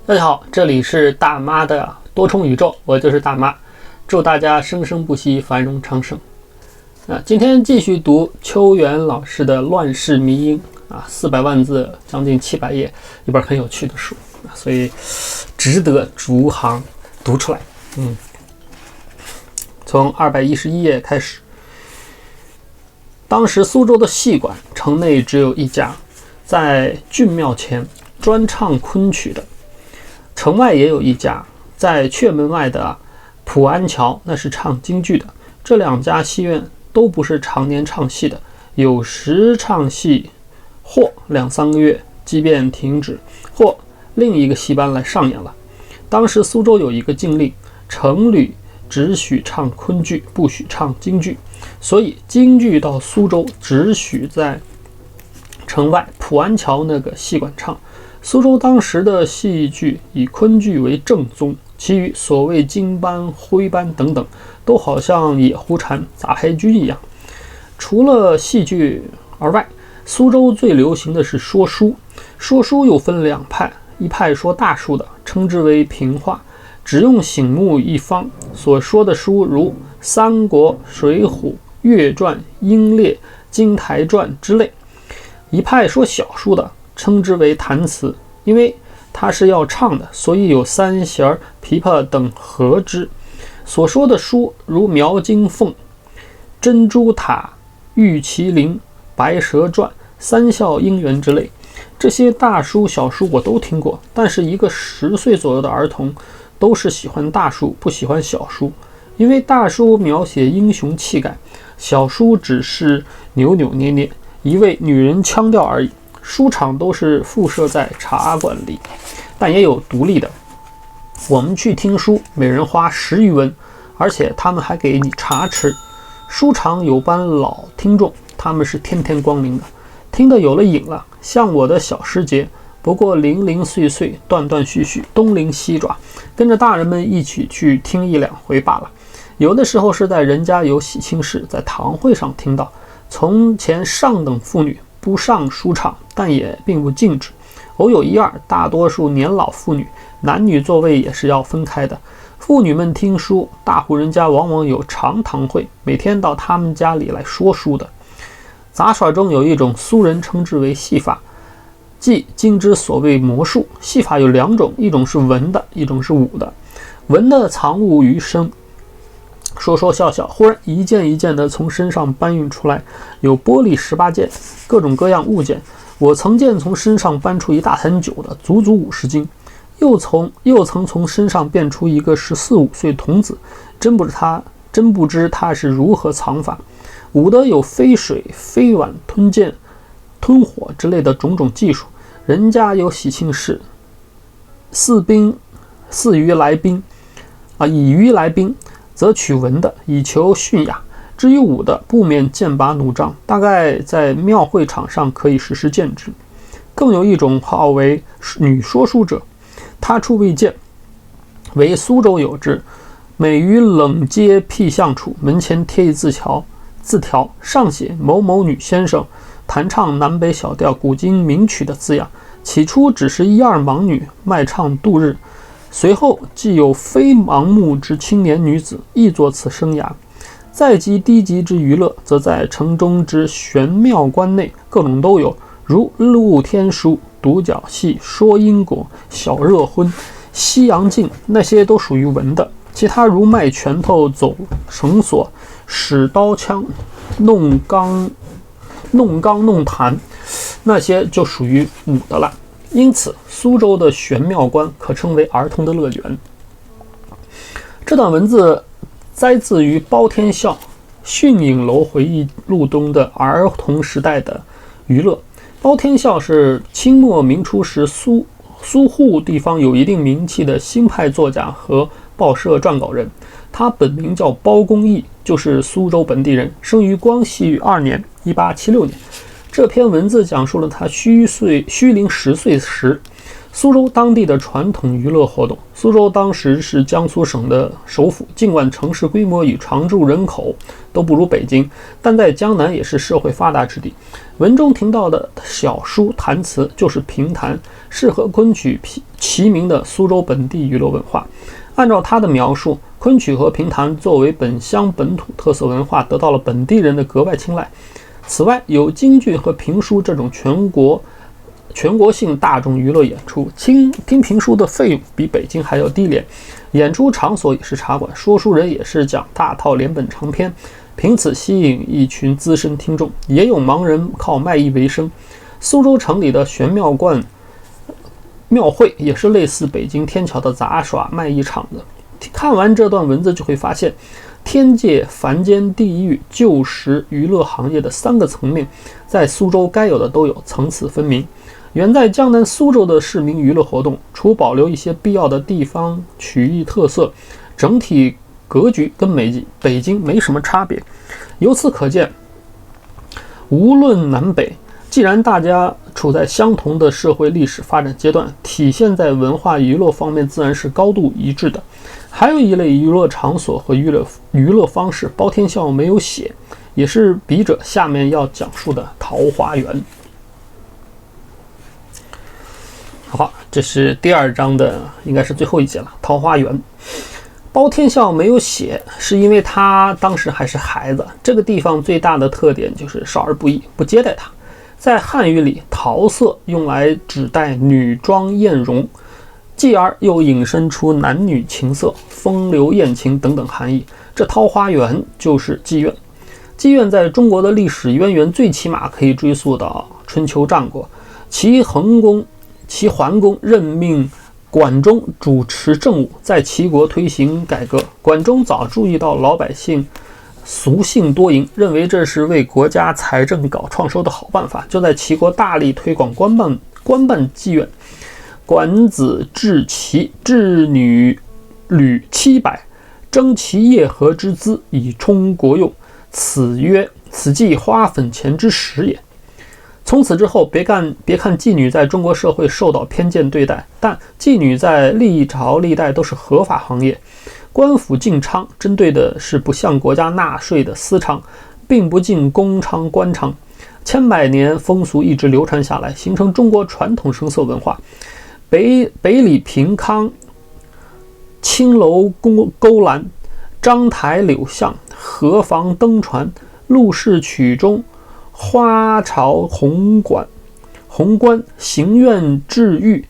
大家好，这里是大妈的多重宇宙，我就是大妈，祝大家生生不息，繁荣昌盛。今天继续读邱元老师的《乱世迷音》400万字，将近700页，一本很有趣的书，所以值得逐行读出来。从211页开始。当时苏州的戏馆，城内只有一家，在郡庙前专唱昆曲的。城外也有一家，在阙门外的普安桥，那是唱京剧的。这两家戏院都不是常年唱戏的，有时唱戏或2-3个月即便停止，或另一个戏班来上演了。当时苏州有一个禁令，城里只许唱昆剧，不许唱京剧，所以京剧到苏州只许在城外普安桥那个戏馆唱。苏州当时的戏剧以昆剧为正宗，其余所谓京班、徽班等等，都好像野狐禅、杂牌居一样。除了戏剧而外，苏州最流行的是说书。说书又分两派，一派说大书的，称之为评话，只用醒目一方，所说的书如三国、水浒、岳传、英烈、金台传之类。一派说小书的，称之为弹词，因为它是要唱的，所以有三弦、琵琶等合之。所说的书如描金凤、珍珠塔、玉麒麟、白蛇传、三笑姻缘之类。这些大书小书我都听过，但是一个10岁左右的儿童都是喜欢大书，不喜欢小书，因为大书描写英雄气概，小书只是扭扭捏捏，一味女人腔调而已。书场都是附设在茶馆里，但也有独立的。我们去听书，每人花10余文，而且他们还给你茶吃。书场有班老听众，他们是天天光临的，听得有了瘾了，像我的小师姐，不过零零碎碎、断断续续、东零西爪，跟着大人们一起去听1-2回罢了。有的时候是在人家有喜庆事，在堂会上听到。从前上等妇女不上书场，但也并不禁止，偶有1-2，大多数年老妇女，男女座位也是要分开的。妇女们听书，大户人家往往有长堂会，每天到他们家里来说书的。杂耍中有一种苏人称之为戏法，即今之所谓魔术。戏法有2种，一种是文的，一种是武的。文的藏物于声，说说笑笑，忽然一件一件的从身上搬运出来，有玻璃18件，各种各样物件。我曾见从身上搬出一大坛酒的，足足50斤，又曾从身上变出一个14-15岁童子，真不知他是如何藏法。武的有飞水、飞碗、吞剑、吞火之类的种种技术。人家有喜庆事，以鱼来宾，则取文的，以求驯雅。至于武的，不免剑拔弩张，大概在庙会场上可以时时见之。更有一种号为女说书者，他处未见，为苏州有之，每于冷街僻巷处，门前贴一字条，上写某某女先生弹唱南北小调古今名曲的字样。起初只是1-2盲女卖唱度日，随后既有非盲目之青年女子亦作此生涯。再及低级之娱乐，则在城中之玄妙观内各种都有，如露天书、独角戏、说因果、小热荤、西洋镜，那些都属于文的。其他如卖拳头、走绳索、使刀枪、弄钢弄弹，那些就属于武的了。因此苏州的玄妙观可称为儿童的乐园。这段文字摘自于包天笑《训影楼回忆录》中的儿童时代的娱乐。包天笑是清末明初时苏沪地方有一定名气的新派作家和报社撰稿人，他本名叫包公义，就是苏州本地人，生于光绪2年1876年。这篇文字讲述了他虚龄10岁时，苏州当地的传统娱乐活动。苏州当时是江苏省的首府，尽管城市规模与常住人口都不如北京，但在江南也是社会发达之地。文中听到的小书弹词就是评弹，是和昆曲齐名的苏州本地娱乐文化。按照他的描述，昆曲和评弹作为本乡本土特色文化，得到了本地人的格外青睐。此外，有京剧和评书这种全国性大众娱乐演出，听评书的费用比北京还要低廉，演出场所也是茶馆，说书人也是讲大套连本长篇，凭此吸引一群资深听众。也有盲人靠卖艺为生。苏州城里的玄妙观庙会也是类似北京天桥的杂耍卖艺场子。看完这段文字就会发现，天界、凡间、地狱、旧时娱乐行业的3个层面，在苏州该有的都有，层次分明。远在江南苏州的市民娱乐活动，除保留一些必要的地方曲艺特色，整体格局跟北京没什么差别。由此可见，无论南北，既然大家处在相同的社会历史发展阶段，体现在文化娱乐方面自然是高度一致的。还有一类娱乐场所和娱乐方式，包天笑没有写，也是笔者下面要讲述的桃花源。好，这是第2章的，应该是最后一节了。桃花源，包天笑没有写，是因为他当时还是孩子。这个地方最大的特点就是少儿不宜，不接待他。在汉语里，桃色用来指代女装艳容，继而又引申出男女情色、风流艳情等等含义。这桃花源就是妓院。妓院在中国的历史渊源最起码可以追溯到春秋战国，齐桓公任命管仲主持政务，在齐国推行改革。管仲早注意到老百姓俗性多淫，认为这是为国家财政搞创收的好办法，就在齐国大力推广官办妓院。管子治齐，治女旅700，征其业禾之资，以充国用。此即花粉钱之始也。从此之后，别看妓女在中国社会受到偏见对待，但妓女在历朝历代都是合法行业。官府禁娼，针对的是不向国家纳税的私娼，并不禁公娼官娼。千百年风俗一直流传下来，形成中国传统声色文化。北里平康、青楼勾栏、章台柳巷、河房灯船、陆氏曲中、花朝红观、行院治狱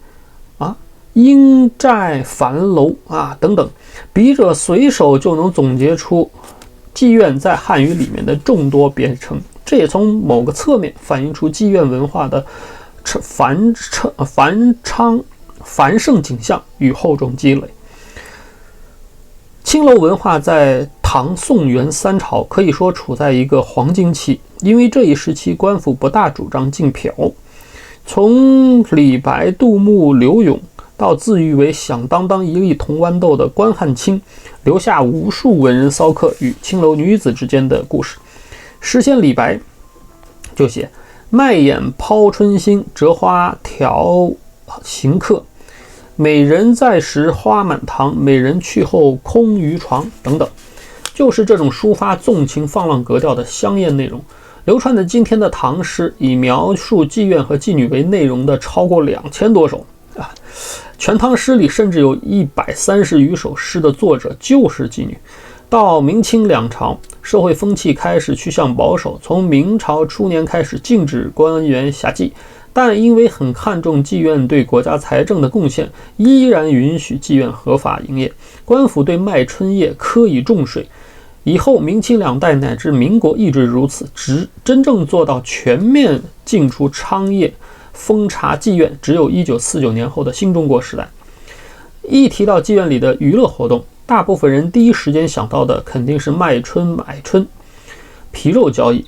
鹰寨樊楼等等，笔者随手就能总结出妓院在汉语里面的众多别称。这也从某个侧面反映出妓院文化的繁盛景象与厚重积累。青楼文化在唐、宋、元3朝可以说处在一个黄金期，因为这一时期官府不大主张禁嫖。从李白、杜牧、柳永到自誉为响当当一粒铜豌豆的关汉卿，留下无数文人骚客与青楼女子之间的故事。诗仙李白就写：卖眼抛春心，折花调行客。美人在时花满堂，美人去后空余床等等，就是这种抒发纵情放浪格调的香艳内容。流传的今天的唐诗，以描述妓院和妓女为内容的超过2000多首全唐诗里甚至有130余首诗的作者就是妓女。到明清两朝，社会风气开始趋向保守，从明朝初年开始禁止官员侠妓，但因为很看重妓院对国家财政的贡献，依然允许妓院合法营业。官府对卖春业苛以重税，以后明清两代乃至民国一直如此，真正做到全面禁除娼业、封查妓院，只有1949年后的新中国时代。一提到妓院里的娱乐活动，大部分人第一时间想到的肯定是卖春、买春、皮肉交易。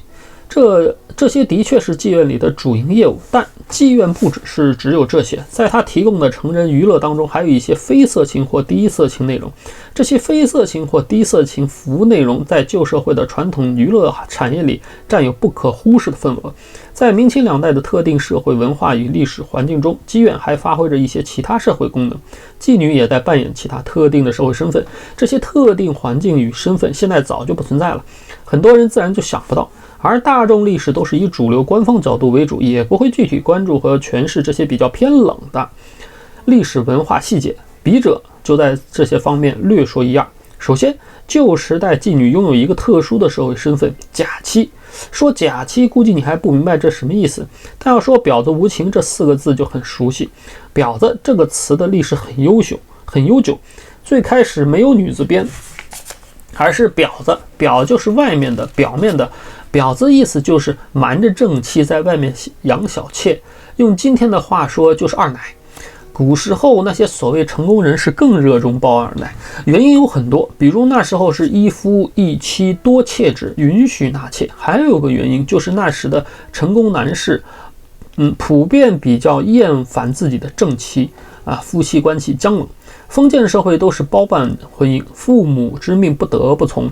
这些的确是妓院里的主营业务，但妓院不只有这些，在它提供的成人娱乐当中，还有一些非色情或低色情内容。这些非色情或低色情服务内容在旧社会的传统娱乐产业里占有不可忽视的份额。在明清两代的特定社会文化与历史环境中，妓院还发挥着一些其他社会功能，妓女也在扮演其他特定的社会身份。这些特定环境与身份现在早就不存在了，很多人自然就想不到。而大众历史都是以主流官方角度为主，也不会具体关注和诠释这些比较偏冷的历史文化细节。笔者就在这些方面略说一二。首先，旧时代妓女拥有一个特殊的社会身份——假妻。说假妻，估计你还不明白这什么意思，但要说婊子无情这4个字就很熟悉。婊子这个词的历史很悠久，最开始没有女字边，而是婊子，婊就是外面的、表面的。婊子意思就是瞒着正妻在外面养小妾，用今天的话说就是二奶。古时候那些所谓成功人士更热衷包二奶，原因有很多，比如那时候是一夫一妻多妾制，允许纳妾。还有个原因就是那时的成功男士普遍比较厌烦自己的正妻夫妻关系僵冷。封建社会都是包办婚姻，父母之命不得不从。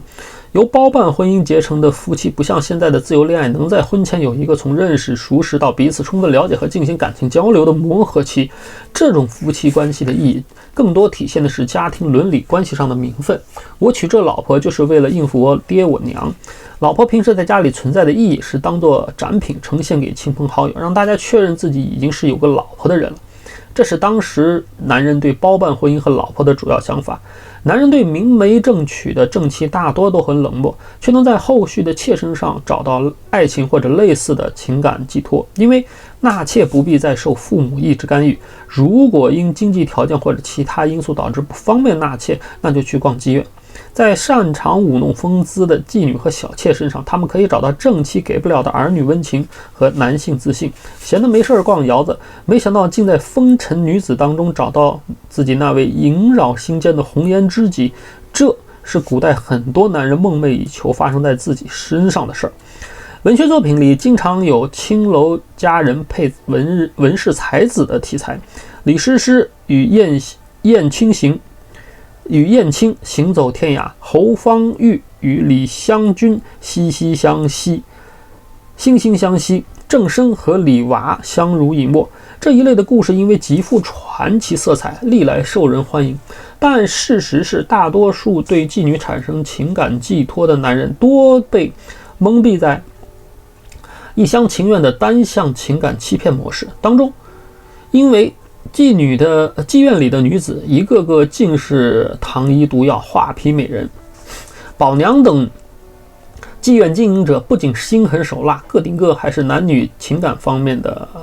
由包办婚姻结成的夫妻，不像现在的自由恋爱，能在婚前有一个从认识、熟识到彼此充分了解和进行感情交流的磨合期。这种夫妻关系的意义，更多体现的是家庭伦理关系上的名分。我娶这老婆就是为了应付我爹我娘。老婆平时在家里存在的意义是当做展品呈现给亲朋好友，让大家确认自己已经是有个老婆的人了。这是当时男人对包办婚姻和老婆的主要想法。男人对明媒正娶的正妻大多都很冷漠，却能在后续的妾身上找到爱情或者类似的情感寄托。因为纳妾不必再受父母意志干预，如果因经济条件或者其他因素导致不方便纳妾，那就去逛妓院。在擅长舞弄风姿的妓女和小妾身上，他们可以找到正妻给不了的儿女温情和男性自信。闲得没事逛窑子，没想到竟在风尘女子当中找到自己那位萦绕心间的红颜知己，这是古代很多男人梦寐以求发生在自己身上的事儿。文学作品里经常有青楼佳人配文士才子的题材，李师师与燕青行走天涯，侯方域与李香君惺惺相惜，郑生和李娃相濡以沫。这一类的故事因为极富传奇色彩，历来受人欢迎。但事实是，大多数对妓女产生情感寄托的男人多被蒙蔽在一厢情愿的单向情感欺骗模式当中，因为妓院里的女子一个个尽是糖衣毒药、画皮美人。宝娘等妓院经营者不仅心狠手辣，个顶个还是男女情感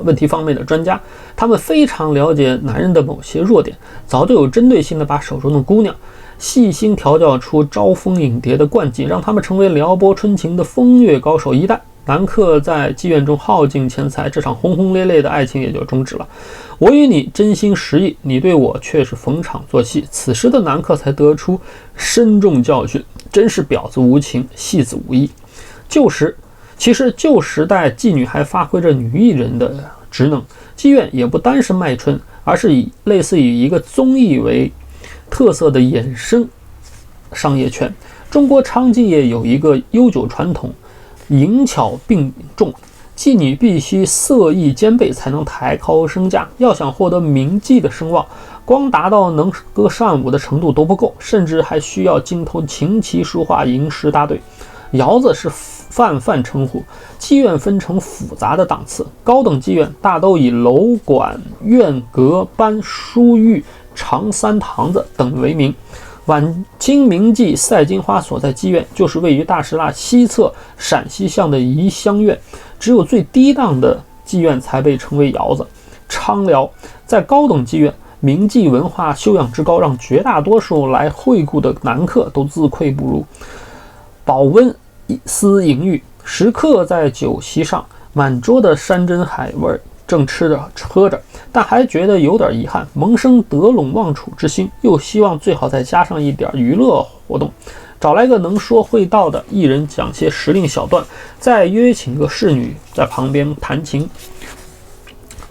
问题方面的专家。他们非常了解男人的某些弱点，早就有针对性的把手中的姑娘细心调教出招蜂引蝶的惯技，让他们成为撩拨春情的风月高手。一旦男客在妓院中耗尽钱财，这场轰轰烈烈的爱情也就终止了。我与你真心实意，你对我却是逢场作戏。此时的男客才得出深重教训，真是婊子无情，戏子无义。其实旧时代妓女还发挥着女艺人的职能，妓院也不单是卖春，而是以类似于一个综艺为特色的衍生商业圈。中国娼妓业有一个悠久传统，淫巧并重，妓女必须色艺兼备才能抬高身价。要想获得名妓的声望，光达到能歌善舞的程度都不够，甚至还需要精通琴棋书画、吟诗搭对。窑子是泛称呼，妓院分成复杂的档次，高等妓院大都以楼馆、院阁、班、书寓、长三堂子等为名。晚清名妓赛金花所在妓院就是位于大石蜡西侧陕西巷的怡香院，只有最低档的妓院才被称为窑子、昌寮。在高等妓院，名妓文化修养之高，让绝大多数来会顾的男客都自愧不如。保温思淫欲，食客在酒席上满桌的山珍海味，正吃着喝着，但还觉得有点遗憾，萌生得陇望楚之心，又希望最好再加上一点娱乐活动。找来个能说会道的艺人讲些时令小段，再约请个侍女在旁边弹琴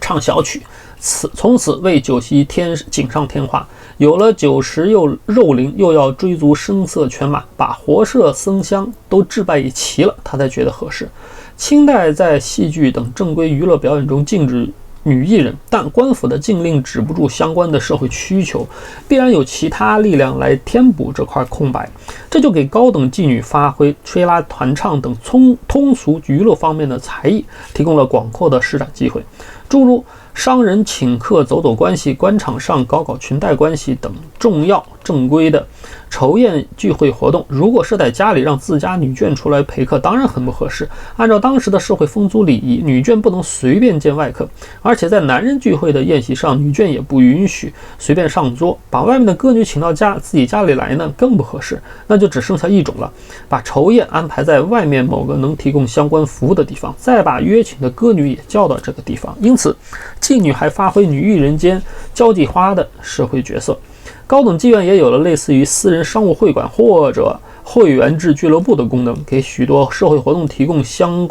唱小曲，从此为酒席锦上添花。有了酒食又肉灵，又要追逐声色犬马，把活色僧香都置办一齐了，他才觉得合适。清代在戏剧等正规娱乐表演中禁止女艺人，但官府的禁令止不住相关的社会需求，必然有其他力量来填补这块空白，这就给高等妓女发挥吹拉弹唱等通俗娱乐方面的才艺提供了广阔的施展机会，诸如商人请客走走关系，官场上搞裙带关系等重要正规的筹宴聚会活动。如果是在家里让自家女眷出来陪客，当然很不合适。按照当时的社会风俗礼仪，女眷不能随便见外客，而且在男人聚会的宴席上，女眷也不允许随便上桌。把外面的歌女请到自己家里来呢，更不合适。那就只剩下一种了，把筹宴安排在外面某个能提供相关服务的地方，再把约请的歌女也叫到这个地方。因此妓女还发挥女艺人间交际花的社会角色。高等妓院也有了类似于私人商务会馆或者会员制俱乐部的功能，给许多社会活动提供相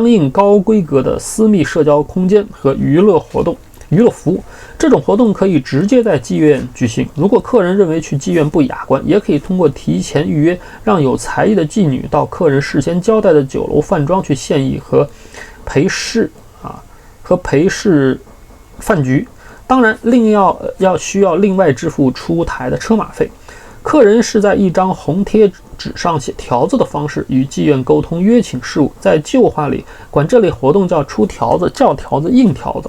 应高规格的私密社交空间和娱乐服务。这种活动可以直接在妓院举行，如果客人认为去妓院不雅观，也可以通过提前预约，让有才艺的妓女到客人事先交代的酒楼饭庄去献艺和陪侍饭局。当然需要另外支付出台的车马费。客人是在一张红贴纸上写条子的方式与妓院沟通约请事务，在旧话里管这类活动叫出条子、叫条子、印条子。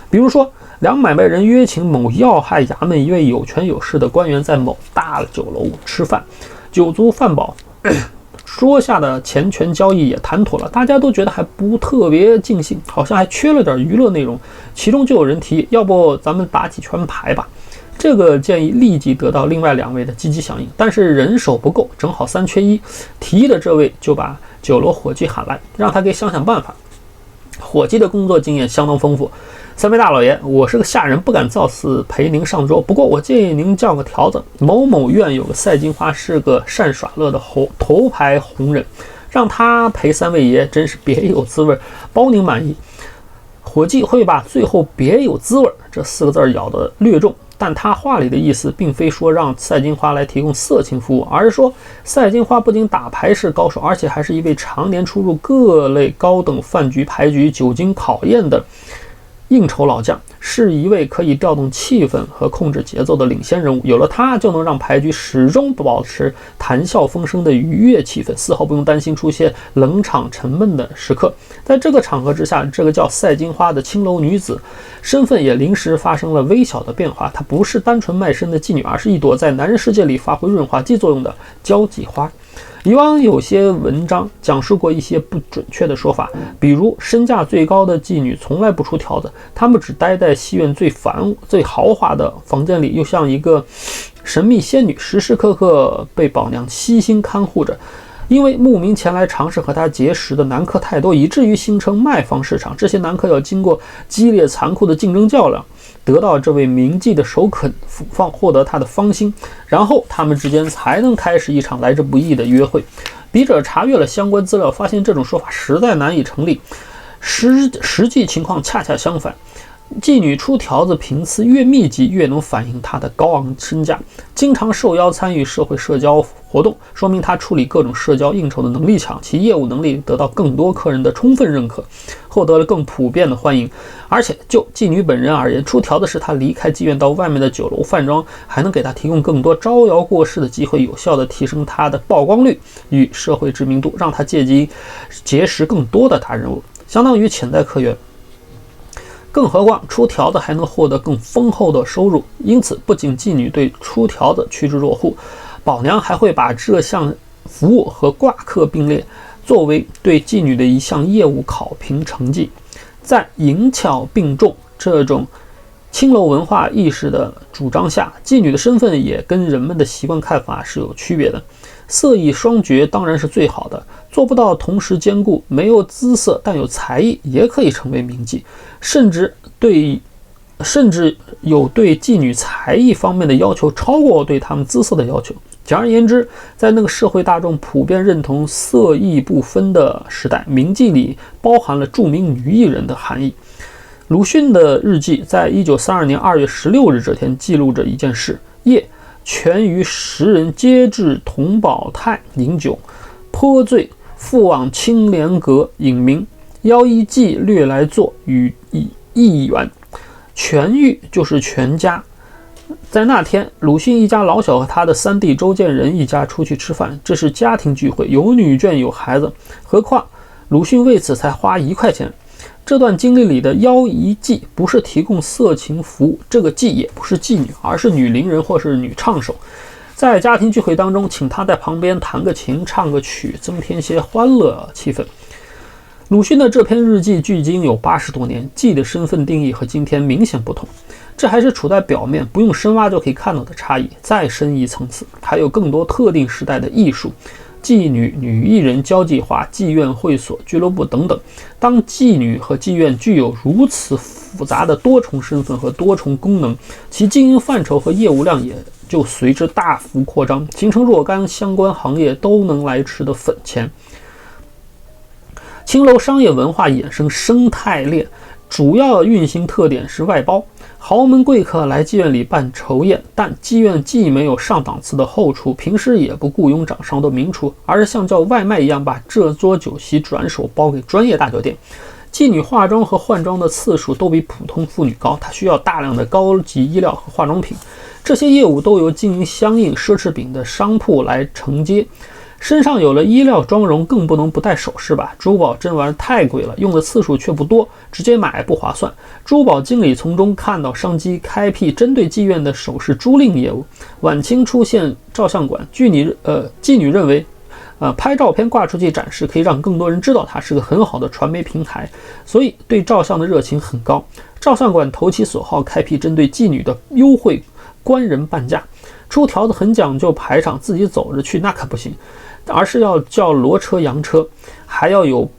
比如说，两买卖人约请某要害衙门一位有权有势的官员在某大酒楼吃饭，酒足饭饱，桌下的钱权交易也谈妥了，大家都觉得还不特别尽兴，好像还缺了点娱乐内容。其中就有人提议，要不咱们打几圈牌吧。这个建议立即得到另外2位的积极响应，但是人手不够，正好3缺1。提议的这位就把酒楼伙计喊来，让他给想办法。伙计的工作经验相当丰富。3位大老爷，我是个下人，不敢造次陪您上桌，不过我建议您叫个条子，某某院有个赛金花是个善耍乐的头牌红人，让他陪3位爷，真是别有滋味，包您满意。伙计会把最后别有滋味这4个字咬得略重，但他话里的意思并非说让赛金花来提供色情服务，而是说赛金花不仅打牌是高手，而且还是一位常年出入各类高等饭局、牌局、酒精考验的应酬老将，是一位可以调动气氛和控制节奏的领先人物。有了他，就能让牌局始终保持谈笑风生的愉悦气氛，丝毫不用担心出现冷场沉闷的时刻。在这个场合之下，这个叫赛金花的青楼女子身份也临时发生了微小的变化，她不是单纯卖身的妓女，而是一朵在男人世界里发挥润滑剂作用的交际花。以往有些文章讲述过一些不准确的说法，比如身价最高的妓女从来不出条子，她们只待在戏院最豪华的房间里，又像一个神秘仙女，时时刻刻被宝娘悉心看护着。因为慕名前来尝试和她结识的男客太多，以至于形成卖方市场。这些男客要经过激烈残酷的竞争较量，得到这位名妓的首肯抚放，获得她的芳心，然后他们之间才能开始一场来之不易的约会。笔者查阅了相关资料，发现这种说法实在难以成立，实际情况恰恰相反。妓女出条子频次越密集，越能反映她的高昂身价，经常受邀参与社会社交活动，说明她处理各种社交应酬的能力强，其业务能力得到更多客人的充分认可，获得了更普遍的欢迎。而且就妓女本人而言，出条子时她离开妓院到外面的酒楼饭庄，还能给她提供更多招摇过市的机会，有效地提升她的曝光率与社会知名度，让她借机结识更多的大人物，相当于潜在客源。更何况出条子还能获得更丰厚的收入，因此不仅妓女对出条子趋之若鹜，宝娘还会把这项服务和挂客并列，作为对妓女的一项业务考评成绩。在淫巧并重这种青楼文化意识的主张下，妓女的身份也跟人们的习惯看法是有区别的。色艺双绝当然是最好的，做不到同时兼顾，没有姿色但有才艺也可以成为名妓，甚至有对妓女才艺方面的要求超过对她们姿色的要求。简而言之，在那个社会大众普遍认同色艺不分的时代，铭记里包含了著名女艺人的含义。鲁迅的日记在1932年2月16日这天记录着一件事：夜，全余10人皆至同宝泰饮酒，颇醉，复往青莲阁饮茗，邀一妓略来坐，与一员。全寓就是全家。在那天，鲁迅一家老小和他的三弟周建人一家出去吃饭，这是家庭聚会，有女眷有孩子，何况鲁迅为此才花1块钱。这段经历里的邀一妓不是提供色情服务，这个妓也不是妓女，而是女伶人或是女唱手。在家庭聚会当中，请她在旁边弹个琴唱个曲，增添些欢乐气氛。鲁迅的这篇日记距今有80多年，妓的身份定义和今天明显不同，这还是处在表面，不用深挖就可以看到的差异。再深一层次，还有更多特定时代的艺术，妓女、女艺人交际花、妓院、会所、俱乐部等等。当妓女和妓院具有如此复杂的多重身份和多重功能，其经营范畴和业务量也就随之大幅扩张，形成若干相关行业都能来吃的粉钱。青楼商业文化衍生生态链，主要运行特点是外包。豪门贵客来妓院里办酬宴，但妓院既没有上档次的后厨，平时也不雇佣掌上的名厨，而是像叫外卖一样把这桌酒席转手包给专业大酒店。妓女化妆和换装的次数都比普通妇女高，她需要大量的高级衣料和化妆品，这些业务都由经营相应奢侈品的商铺来承接。身上有了衣料妆容，更不能不戴首饰吧？珠宝这玩意儿太贵了，用的次数却不多，直接买不划算。珠宝经理从中看到商机，开辟针对妓院的首饰租赁业务。晚清出现照相馆，妓女认为，拍照片挂出去展示，可以让更多人知道它是个很好的传媒平台，所以对照相的热情很高。照相馆投其所好，开辟针对妓女的优惠官人半价。出条子很讲究排场，自己走着去那可不行，而是要叫骡车洋车，还要有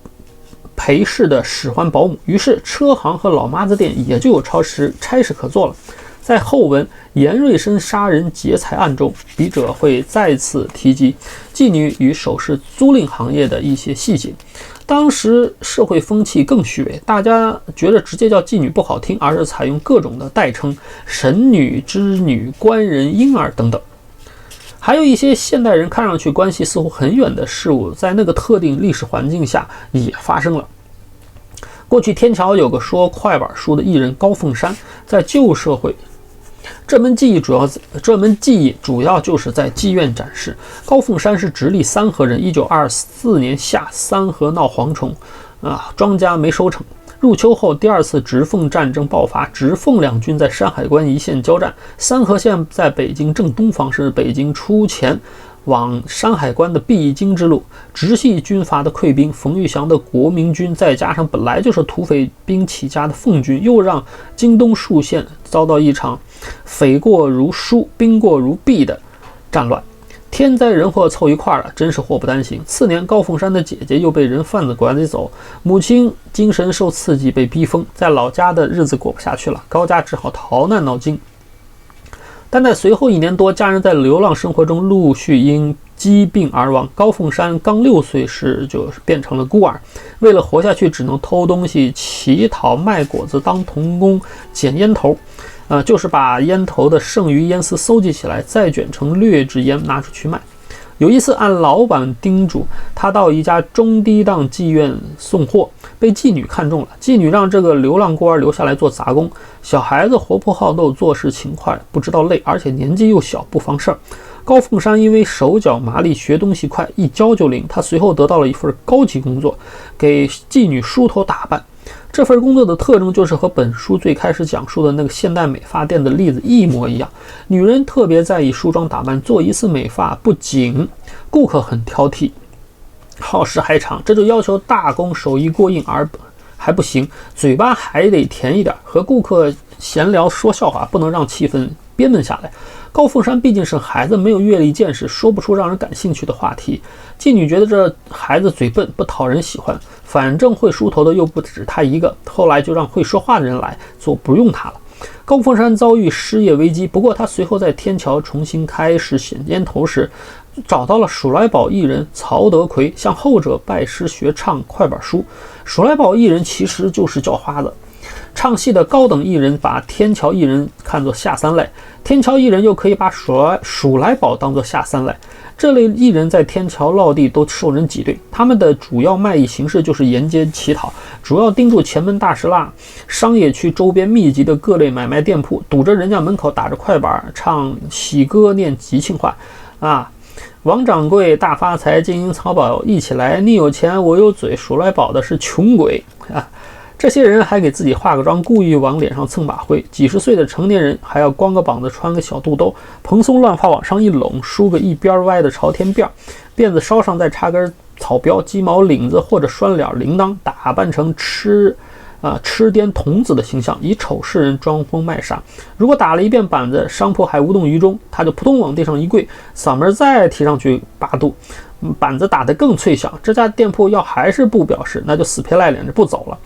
陪侍的使唤保姆。于是车行和老妈子店也就有差事可做了。在后文严瑞生杀人劫财案中，笔者会再次提及妓女与首饰租赁行业的一些细节。当时社会风气更虚伪，大家觉得直接叫妓女不好听，而是采用各种的代称，神女、织女、官人、婴儿等等。还有一些现代人看上去关系似乎很远的事物，在那个特定历史环境下也发生了。过去天桥有个说快板书的艺人高凤山，在旧社会这门技艺主要就是在妓院展示。高凤山是直隶三河人，1924年夏三河闹蝗虫，庄稼没收成。入秋后，第2次直奉战争爆发，直奉两军在山海关一线交战。三河县在北京正东方，是北京出前往山海关的必经之路。直系军阀的溃兵，冯玉祥的国民军，再加上本来就是土匪兵起家的奉军，又让京东数县遭到一场匪过如疏，兵过如避的战乱。天灾人祸凑一块了，真是祸不单行。次年，高凤山的姐姐又被人贩子拐走，母亲精神受刺激，被逼疯，在老家的日子过不下去了，高家只好逃难到京。但在随后1年多，家人在流浪生活中陆续因疾病而亡。高凤山刚6岁时就变成了孤儿，为了活下去，只能偷东西、乞讨、卖果子、当童工、捡烟头。就是把烟头的剩余烟丝搜集起来，再卷成劣质烟拿出去卖。有一次，按老板叮嘱，他到一家中低档妓院送货，被妓女看中了。妓女让这个流浪孤儿留下来做杂工。小孩子活泼好斗，做事勤快，不知道累，而且年纪又小，不妨事儿。高凤山因为手脚麻利，学东西快，一教就灵。他随后得到了一份高级工作，给妓女梳头打扮。这份工作的特征就是和本书最开始讲述的那个现代美发店的例子一模一样。女人特别在意梳妆打扮，做一次美发不仅顾客很挑剔，耗时还长，这就要求大工手艺过硬，而还不行，嘴巴还得甜一点，和顾客闲聊说笑话，不能让气氛憋闷下来。高凤山毕竟是孩子，没有阅历见识，说不出让人感兴趣的话题。妓女觉得这孩子嘴笨，不讨人喜欢，反正会梳头的又不止他一个，后来就让会说话的人来做，不用他了。高凤山遭遇失业危机，不过他随后在天桥重新开始显肩头时，找到了鼠来宝艺人曹德奎，向后者拜师学唱快板书。鼠来宝艺人其实就是叫花子。唱戏的高等艺人把天桥艺人看作下三滥，天桥艺人又可以把鼠来宝当作下三滥。这类艺人在天桥落地都受人挤兑，他们的主要卖艺形式就是沿街乞讨，主要盯住前门大石蜡商业区周边密集的各类买卖店铺，堵着人家门口打着快板唱喜歌念吉庆话啊。王掌柜大发财，金银财宝一起来，你有钱我有嘴，鼠来宝的是穷鬼啊。这些人还给自己化个妆，故意往脸上蹭把灰。几十岁的成年人还要光个膀子，穿个小肚兜，蓬松乱发往上一拢，梳个一边歪的朝天辫，辫子梢上再插根草标，鸡毛领子或者拴脸铃铛，打扮成痴癫童子的形象，以丑世人装疯卖傻。如果打了一遍板子，商铺还无动于衷，他就扑通往地上一跪，嗓门再提上去8度，板子打得更脆响。这家店铺要还是不表示，那就死皮赖脸着不走了。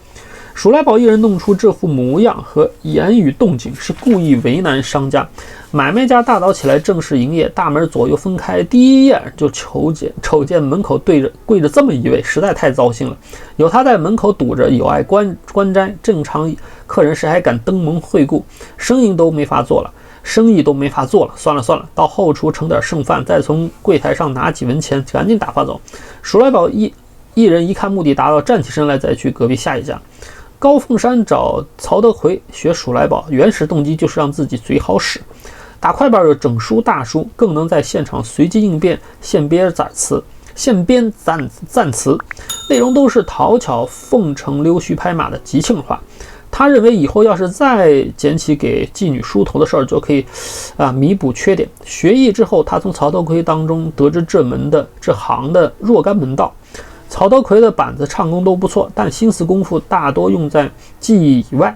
鼠来宝艺人弄出这副模样和言语动静，是故意为难商家。买卖家大早起来正式营业，大门左右分开，第一眼就瞅见门口跪着这么一位，实在太糟心了。有他在门口堵着，有碍观瞻，正常客人谁还敢登门会顾？生意都没法做了，算了，到后厨盛点剩饭，再从柜台上拿几文钱，赶紧打发走。鼠来宝艺人一看目的达到，站起身来，再去隔壁下一家。高凤山找曹德奎学鼠来宝，原始动机就是让自己嘴好使。打快板有整书大书，更能在现场随机应变，现编赞词，内容都是讨巧奉承溜须拍马的吉庆话。他认为以后要是再捡起给妓女梳头的事儿，就可以弥补缺点。学艺之后，他从曹德奎当中得知这行的若干门道。曹德奎的板子唱功都不错，但心思功夫大多用在技艺以外。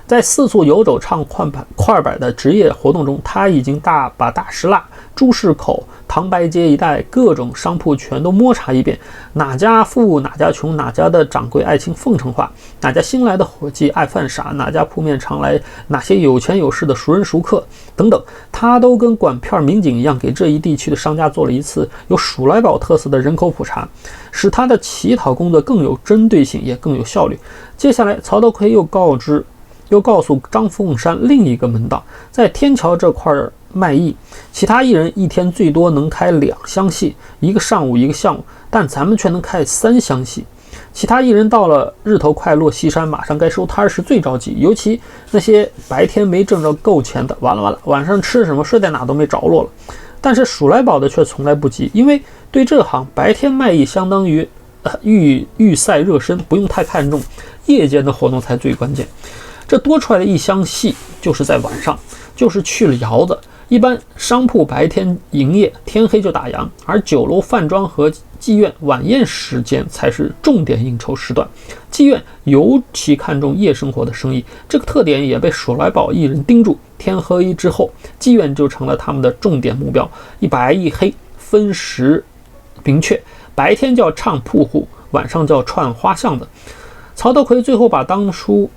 在四处游走唱快板的职业活动中，他已经把大石蜡、朱市口、唐白街一带各种商铺全都摸查一遍，哪家富哪家穷，哪家的掌柜爱听奉承话，哪家新来的伙计爱犯傻，哪家铺面常来哪些有钱有势的熟人熟客等等，他都跟管片民警一样，给这一地区的商家做了一次有鼠来宝特色的人口普查，使他的乞讨工作更有针对性，也更有效率。接下来，曹德奎又告诉张凤山另一个门道，在天桥这块卖艺，其他艺人一天最多能开2厢戏，一个上午一个下午，但咱们却能开3厢戏。其他艺人到了日头快落西山，马上该收摊时最着急，尤其那些白天没挣着够钱的，完了，晚上吃什么睡在哪都没着落了。但是鼠来宝的却从来不急，因为对这行白天卖艺相当于预赛热身，不用太看重，夜间的活动才最关键。这多出来的1厢戏就是在晚上，就是去了窑子。一般商铺白天营业，天黑就打烊，而酒楼、饭庄和妓院晚宴时间才是重点应酬时段。妓院尤其看重夜生活的生意，这个特点也被鼠来宝艺人盯住。天黑之后，妓院就成了他们的重点目标，一白一黑，分时明确，白天叫唱铺户，晚上叫串花巷子。曹德奎最后把当初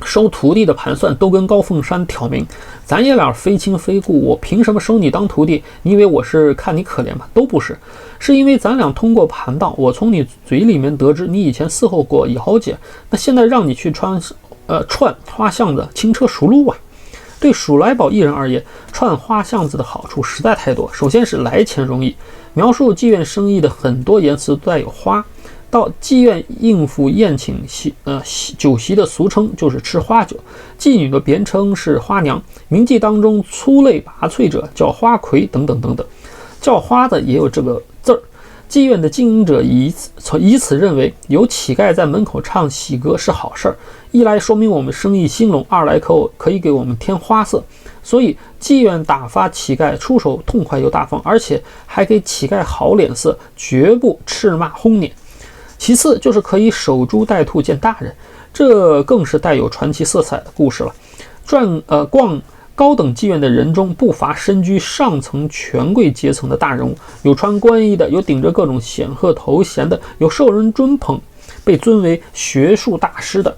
收徒弟的盘算都跟高凤山挑明，咱爷俩非亲非故，我凭什么收你当徒弟？你以为我是看你可怜吗？都不是，是因为咱俩通过盘道，我从你嘴里面得知你以前伺候过姚姐，那现在让你去串花巷子，轻车熟路啊。对鼠来宝艺人而言，串花巷子的好处实在太多。首先是来钱容易，描述妓院生意的很多言辞都带有花。到妓院应付宴请酒席的俗称就是吃花酒，妓女的别称是花娘，名妓当中粗类拔萃者叫花魁等等等等，叫花的也有这个字儿。妓院的经营者以此认为，有乞丐在门口唱喜歌是好事儿，一来说明我们生意兴隆，二来可以给我们添花色，所以妓院打发乞丐出手痛快又大方，而且还给乞丐好脸色，绝不斥骂轰撵。其次就是可以守株待兔见大人，这更是带有传奇色彩的故事了。逛高等妓院的人中，不乏身居上层权贵阶层的大人物，有穿官衣的，有顶着各种显赫头衔的，有受人尊捧，被尊为学术大师的。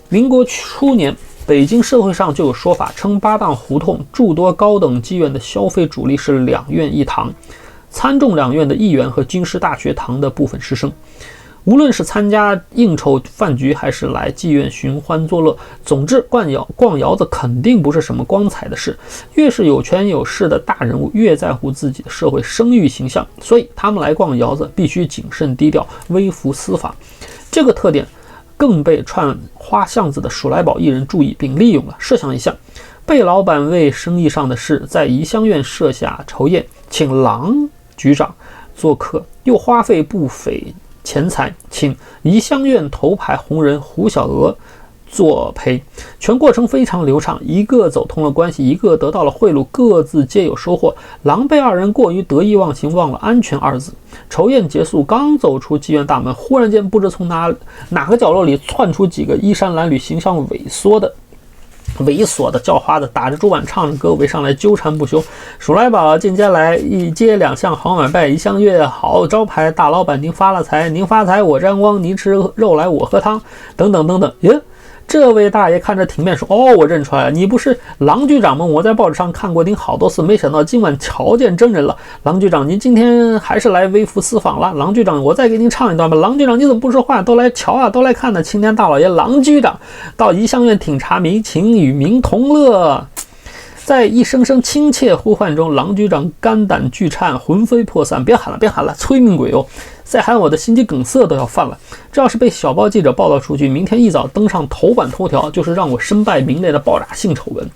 民国初年，北京社会上就有说法称，八大胡同诸多高等妓院的消费主力是两院一堂，参众两院的议员和军师大学堂的部分师生。无论是参加应酬饭局，还是来妓院寻欢作乐，总之逛窑子肯定不是什么光彩的事。越是有权有势的大人物，越在乎自己的社会声誉形象，所以他们来逛窑子必须谨慎低调，微服私访。这个特点更被串花巷子的鼠来宝一人注意并利用了。设想一下，贝老板为生意上的事，在怡香院设下酬宴，请郎局长做客，又花费不菲钱财，请怡香院头牌红人胡小娥作陪，全过程非常流畅，一个走通了关系，一个得到了贿赂，各自皆有收获。狼狈二人过于得意忘形，忘了安全二字。筹宴结束，刚走出妓院大门，忽然间不知从哪个角落里窜出几个衣衫褴褛、形象猥琐的叫花子，打着竹板唱着歌围上来纠缠不休。鼠来宝进街来，一街两巷好买卖，一巷月好招牌，大老板您发了财，您发财我沾光，您吃肉来我喝汤，等等等等。耶，这位大爷看着挺面说：“哦，我认出来了，你不是郎局长吗？我在报纸上看过您好多次，没想到今晚瞧见真人了。郎局长，您今天还是来微服私访了。郎局长，我再给您唱一段吧。郎局长，你怎么不说话？都来瞧啊，都来看呢。青天大老爷郎局长到怡香院挺茶民情，与民同乐。”在一声声亲切呼唤中，郎局长肝胆俱颤，魂飞魄散。别喊了，别喊了，催命鬼哦！再喊我的心肌梗塞都要犯了。这要是被小报记者报道出去，明天一早登上头版头条，就是让我身败名裂的爆炸性丑闻。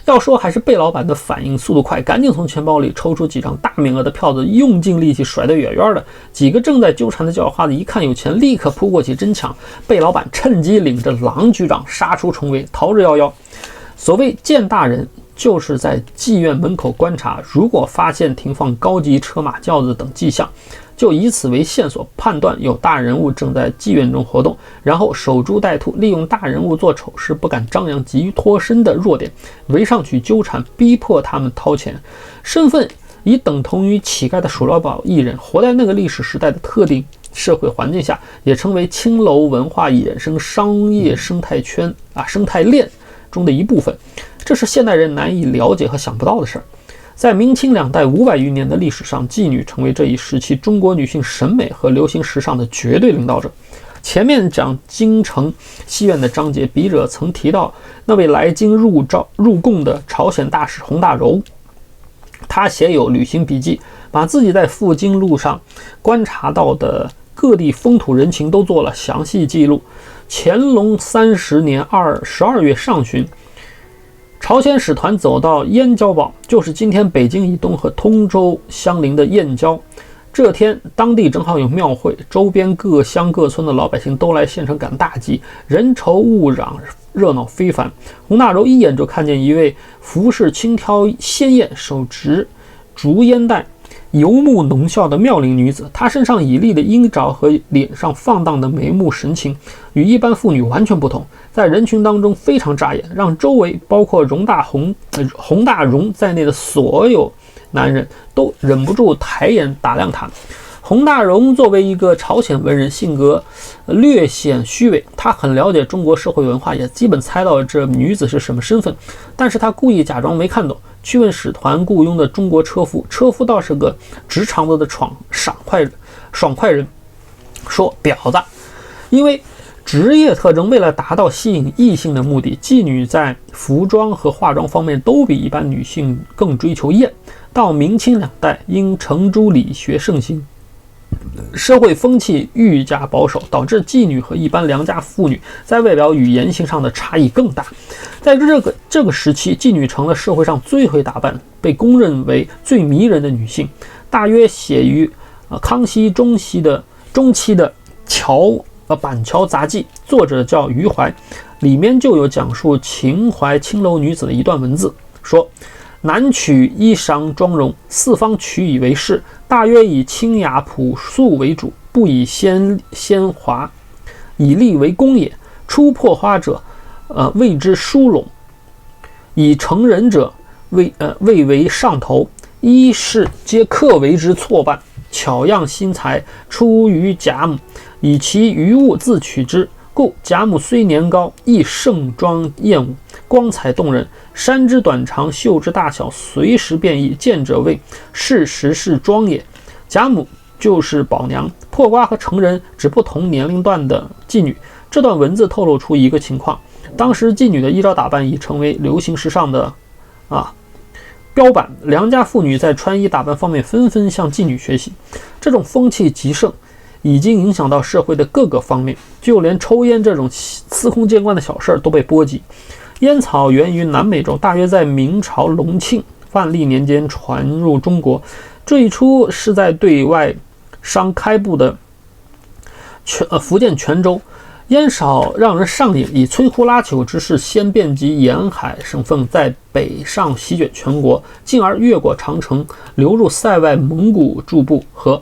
要说还是贝老板的反应速度快，赶紧从钱包里抽出几张大面额的票子，用尽力气甩得远远的。几个正在纠缠的叫花子一看有钱，立刻扑过去争抢。贝老板趁机领着郎局长杀出重围，逃之夭夭。所谓见大人，就是在妓院门口观察，如果发现停放高级车马轿子等迹象，就以此为线索判断有大人物正在妓院中活动，然后守株待兔，利用大人物做丑事不敢张扬、急于脱身的弱点，围上去纠缠，逼迫他们掏钱。身份已等同于乞丐的鼠来宝艺人，活在那个历史时代的特定社会环境下，也成为青楼文化衍生商业生态链中的一部分。这是现代人难以了解和想不到的事儿。在明清两代500余年的历史上，妓女成为这一时期中国女性审美和流行时尚的绝对领导者。前面讲京城戏院的章节，笔者曾提到那位来京入贡的朝鲜大使洪大糅，他写有旅行笔记，把自己在赴京路上观察到的各地风土人情都做了详细记录。乾隆30年12月上旬，朝鲜使团走到燕郊堡，就是今天北京以东和通州相邻的燕郊。这天当地正好有庙会，周边各乡各村的老百姓都来县城赶大集，人稠物攘，热闹非凡。洪大糅一眼就看见一位服饰轻佻鲜艳，手执竹烟袋，游目浓笑的妙龄女子。她身上绮丽的阴爪和脸上放荡的眉目神情与一般妇女完全不同，在人群当中非常扎眼，让周围包括洪大荣在内的所有男人都忍不住抬眼打量她。洪大荣作为一个朝鲜文人，性格略显虚伪，他很了解中国社会文化，也基本猜到这女子是什么身份，但是他故意假装没看懂，去问使团雇佣的中国车夫，车夫倒是个直肠子的爽快人，说婊子。因为职业特征，为了达到吸引异性的目的，妓女在服装和化妆方面都比一般女性更追求艳。到明清两代，因程朱理学盛行，社会风气愈加保守，导致妓女和一般良家妇女在外表与言行上的差异更大。在这个时期，妓女成了社会上最会打扮，被公认为最迷人的女性。大约写于康熙中期的板桥杂记，作者叫余怀，里面就有讲述秦淮青楼女子的一段文字，说男取衣裳妆容，四方取以为饰，大约以清雅朴素为主，不以鲜华，以丽为功也。出破花者，谓之梳拢；以成人者，谓为上头。衣饰皆刻为之错办，巧样新材，出于甲母，以其余物自取之。故贾母虽年高，亦盛装艳舞，光彩动人。衫之短长，袖之大小，随时变异，见者谓是时是妆也。贾母就是宝娘，破瓜和成人指不同年龄段的妓女。这段文字透露出一个情况：当时妓女的衣着打扮已成为流行时尚的标板，良家妇女在穿衣打扮方面纷纷向妓女学习。这种风气极盛，已经影响到社会的各个方面，就连抽烟这种司空见惯的小事都被波及。烟草源于南美洲，大约在明朝隆庆万历年间传入中国。最初是在对外商开埠的福建泉州，烟少让人上瘾，以摧枯拉朽之势先遍及沿海省份，在北上席卷全国，进而越过长城，流入塞外蒙古驻部和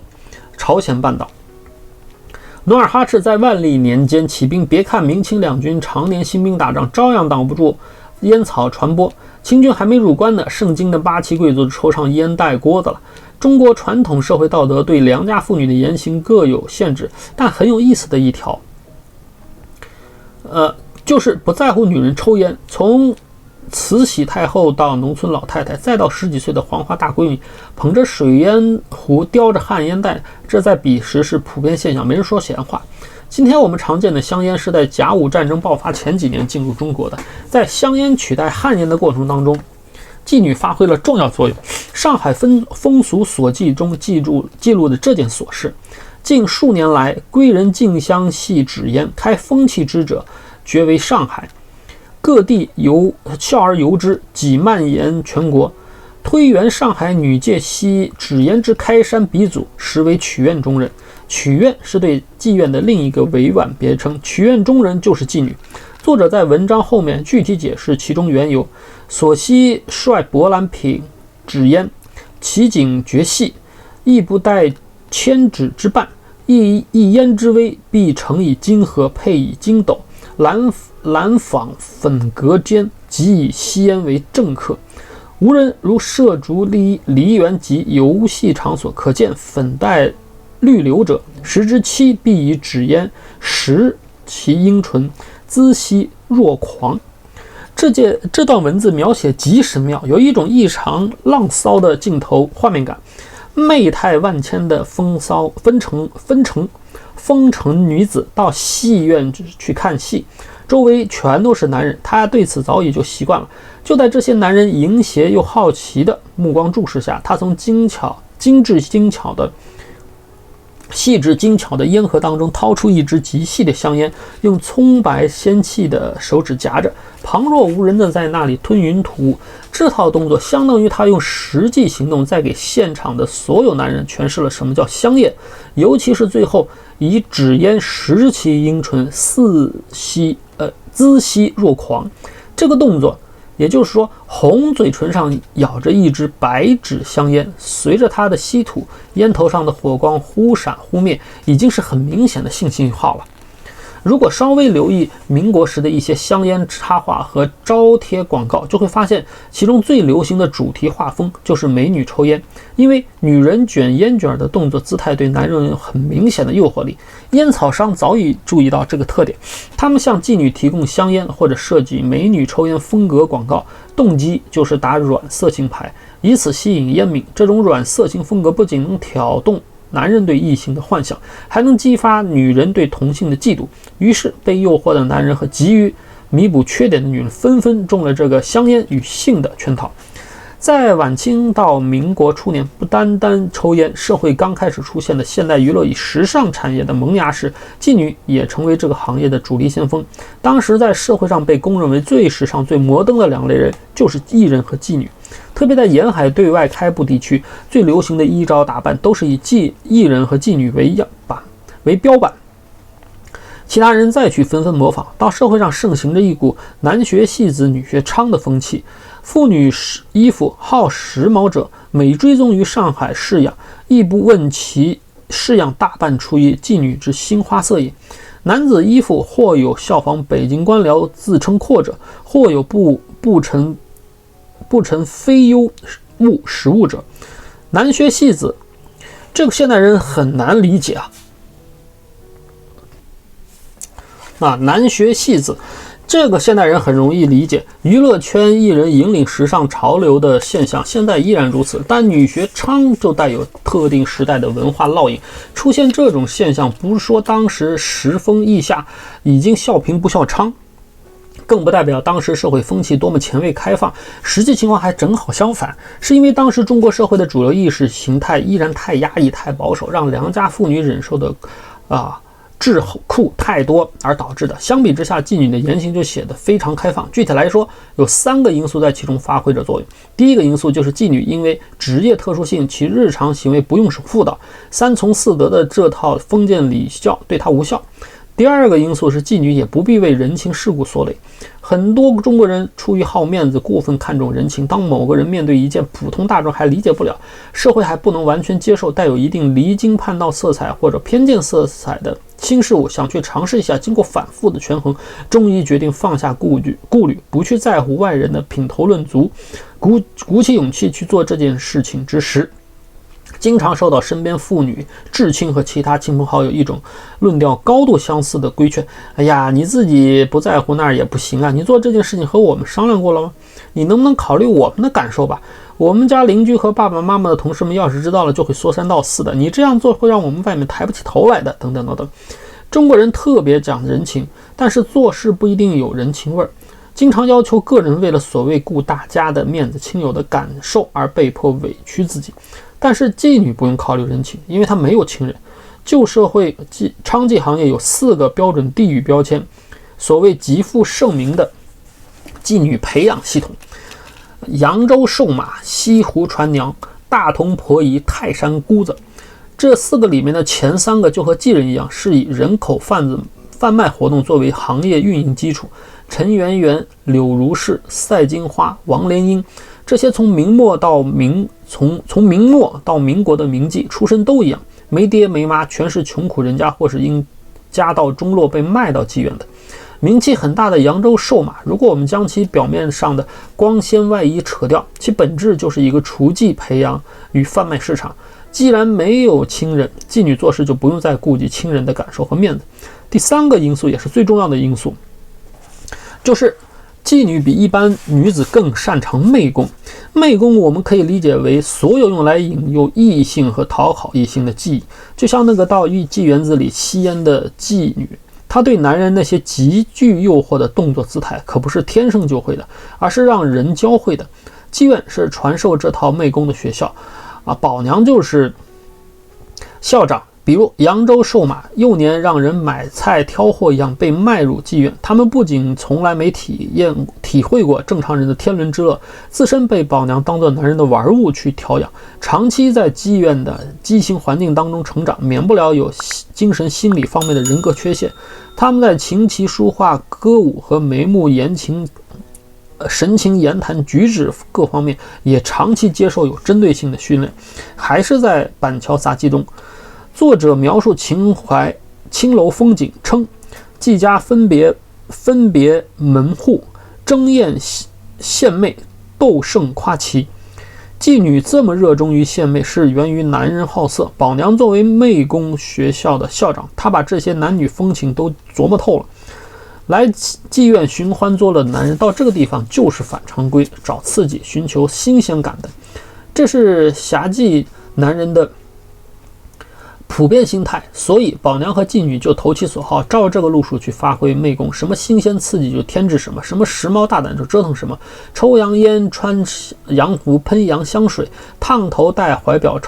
朝鲜半岛。努尔哈赤在万历年间起兵，别看明清两军常年兴兵打仗，照样挡不住烟草传播。清军还没入关呢，盛京的八旗贵族就抽上烟袋锅子了。中国传统社会道德对良家妇女的言行各有限制，但很有意思的一条，就是不在乎女人抽烟。从慈禧太后到农村老太太，再到10几岁的黄花大闺女，捧着水烟壶，叼着旱烟袋，这在彼时是普遍现象，没人说闲话。今天我们常见的香烟是在甲午战争爆发前几年进入中国的，在香烟取代旱烟的过程当中，妓女发挥了重要作用。上海风俗所记中记录的这件琐事，近数年来，归人竞相系纸烟，开风气之者绝为上海。各地效而由之，几蔓延全国。推原上海女界吸纸烟之开山鼻祖，实为曲院中人。曲院是对妓院的另一个委婉别称，曲院中人就是妓女。作者在文章后面具体解释其中缘由。所吸率博览品纸烟，其景绝细，亦不带千指之半，一烟之微，必成以金盒，配以金斗，蓝纺粉格间，即以吸烟为正客。无人如涉足梨园及游戏场所，可见粉带绿流者，时之妻必以纸烟食其阴唇，滋吸若狂。这段文字描写极神妙，有一种异常浪骚的镜头画面感，媚态万千的风尘女子到戏院去看戏，周围全都是男人，她对此早已就习惯了。就在这些男人淫邪又好奇的目光注视下，她从细致精巧的烟盒当中掏出一支极细的香烟，用葱白纤细的手指夹着，旁若无人的在那里吞云吐雾。这套动作相当于他用实际行动在给现场的所有男人诠释了什么叫香烟，尤其是最后以纸烟食其阴唇，滋吸若狂。这个动作，也就是说，红嘴唇上咬着一支白纸香烟，随着它的吸吐，烟头上的火光忽闪忽灭，已经是很明显的性信号了。如果稍微留意民国时的一些香烟插画和招贴广告，就会发现其中最流行的主题画风就是美女抽烟，因为女人卷烟卷的动作姿态对男人有很明显的诱惑力。烟草商早已注意到这个特点，他们向妓女提供香烟或者设计美女抽烟风格广告，动机就是打软色情牌，以此吸引烟民。这种软色情风格不仅能挑动男人对异性的幻想，还能激发女人对同性的嫉妒。于是被诱惑的男人和急于弥补缺点的女人纷纷中了这个香烟与性的圈套。在晚清到民国初年，不单单抽烟，社会刚开始出现的现代娱乐与时尚产业的萌芽时，妓女也成为这个行业的主力先锋。当时在社会上被公认为最时尚最摩登的两类人就是艺人和妓女。特别在沿海对外开埠地区，最流行的衣着打扮都是以艺人和妓女为标板，其他人再去纷纷模仿。到社会上盛行着一股男学戏子女学娼的风气，妇女衣服好时髦者每追踪于上海式样，亦不问其式样大半出于妓女之新花色也。男子衣服或有效仿北京官僚自称阔者，或有不成非优物实物者。男学戏子，这个现代人很难理解啊。男学戏子，这个现代人很容易理解，娱乐圈艺人引领时尚潮流的现象，现在依然如此。但女学娼就带有特定时代的文化烙印，出现这种现象，不是说当时时风意下已经笑贫不笑娼，更不代表当时社会风气多么前卫开放，实际情况还正好相反，是因为当时中国社会的主流意识形态依然太压抑、太保守，让良家妇女忍受的桎梏太多而导致的。相比之下，妓女的言行就显得非常开放。具体来说，有3个因素在其中发挥着作用。第一个因素就是妓女因为职业特殊性，其日常行为不用守妇道，3从4德的这套封建礼教对她无效。第二个因素是妓女也不必为人情世故所累。很多中国人出于好面子，过分看重人情。当某个人面对一件普通大众还理解不了，社会还不能完全接受，带有一定离经叛道色彩或者偏见色彩的新事物，想去尝试一下，经过反复的权衡，终于决定放下顾虑，不去在乎外人的品头论足，鼓起勇气去做这件事情之时，经常受到身边妇女、至亲和其他亲朋好友一种论调高度相似的规劝：哎呀，你自己不在乎那儿也不行啊，你做这件事情和我们商量过了吗？你能不能考虑我们的感受吧？我们家邻居和爸爸妈妈的同事们要是知道了，就会说三道四的，你这样做会让我们外面抬不起头来的，等等等等。中国人特别讲人情，但是做事不一定有人情味儿，经常要求个人为了所谓顾大家的面子、亲友的感受而被迫委屈自己。但是妓女不用考虑人情，因为她没有亲人。旧社会娼妓行业有4个标准地域标签，所谓极负盛名的妓女培养系统：扬州瘦马、西湖船娘、大同婆姨、泰山姑子。这4个里面的前3个就和妓人一样，是以人口贩卖活动作为行业运营基础。陈圆圆、柳如是、赛金花、王莲英，这些从明末到民国的名妓，出身都一样，没爹没妈，全是穷苦人家或是因家道中落被卖到妓院的。名气很大的扬州瘦马，如果我们将其表面上的光鲜外衣扯掉，其本质就是一个雏妓培养与贩卖市场。既然没有亲人，妓女做事就不用再顾及亲人的感受和面子。第3个因素也是最重要的因素，就是妓女比一般女子更擅长媚功。媚功我们可以理解为所有用来引诱异性和讨好异性的技艺，就像那个到妓园子里吸烟的妓女，她对男人那些极具诱惑的动作姿态可不是天生就会的，而是让人教会的。妓院是传授这套媚功的学校保娘就是校长。比如扬州瘦马幼年让人买菜挑货一样被卖入妓院，他们不仅从来没体会过正常人的天伦之乐，自身被宝娘当作男人的玩物去调养，长期在妓院的畸形环境当中成长，免不了有精神心理方面的人格缺陷。他们在琴棋书画、歌舞和眉目言情、神情言谈举止各方面也长期接受有针对性的训练。还是在板桥杂技中，作者描述秦淮青楼风景，称妓家分别门户，争艳献媚，斗胜夸旗。妓女这么热衷于献媚，是源于男人好色。宝娘作为媚功学校的校长，她把这些男女风情都琢磨透了。来妓院寻欢作乐的男人到这个地方就是反常规，找刺激，寻求新鲜感的，这是侠妓男人的普遍心态。所以宝娘和妓女就投其所好，照这个路数去发挥媚功，什么新鲜刺激就添置什么，什么时髦大胆就折腾什么，抽洋烟、穿洋服、喷洋香水、烫头戴怀表、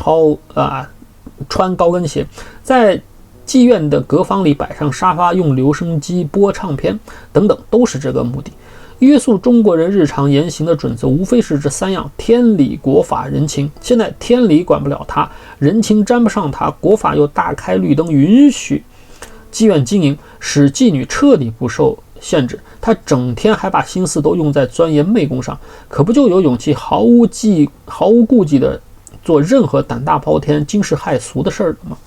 穿高跟鞋，在妓院的隔房里摆上沙发，用留声机播唱片等等，都是这个目的。约束中国人日常言行的准则无非是这3样：天理、国法、人情。现在天理管不了他，人情沾不上他，国法又大开绿灯允许妓院经营，使妓女彻底不受限制。他整天还把心思都用在钻研媚功上，可不就有勇气毫无顾忌的做任何胆大包天、惊世骇俗的事儿了吗？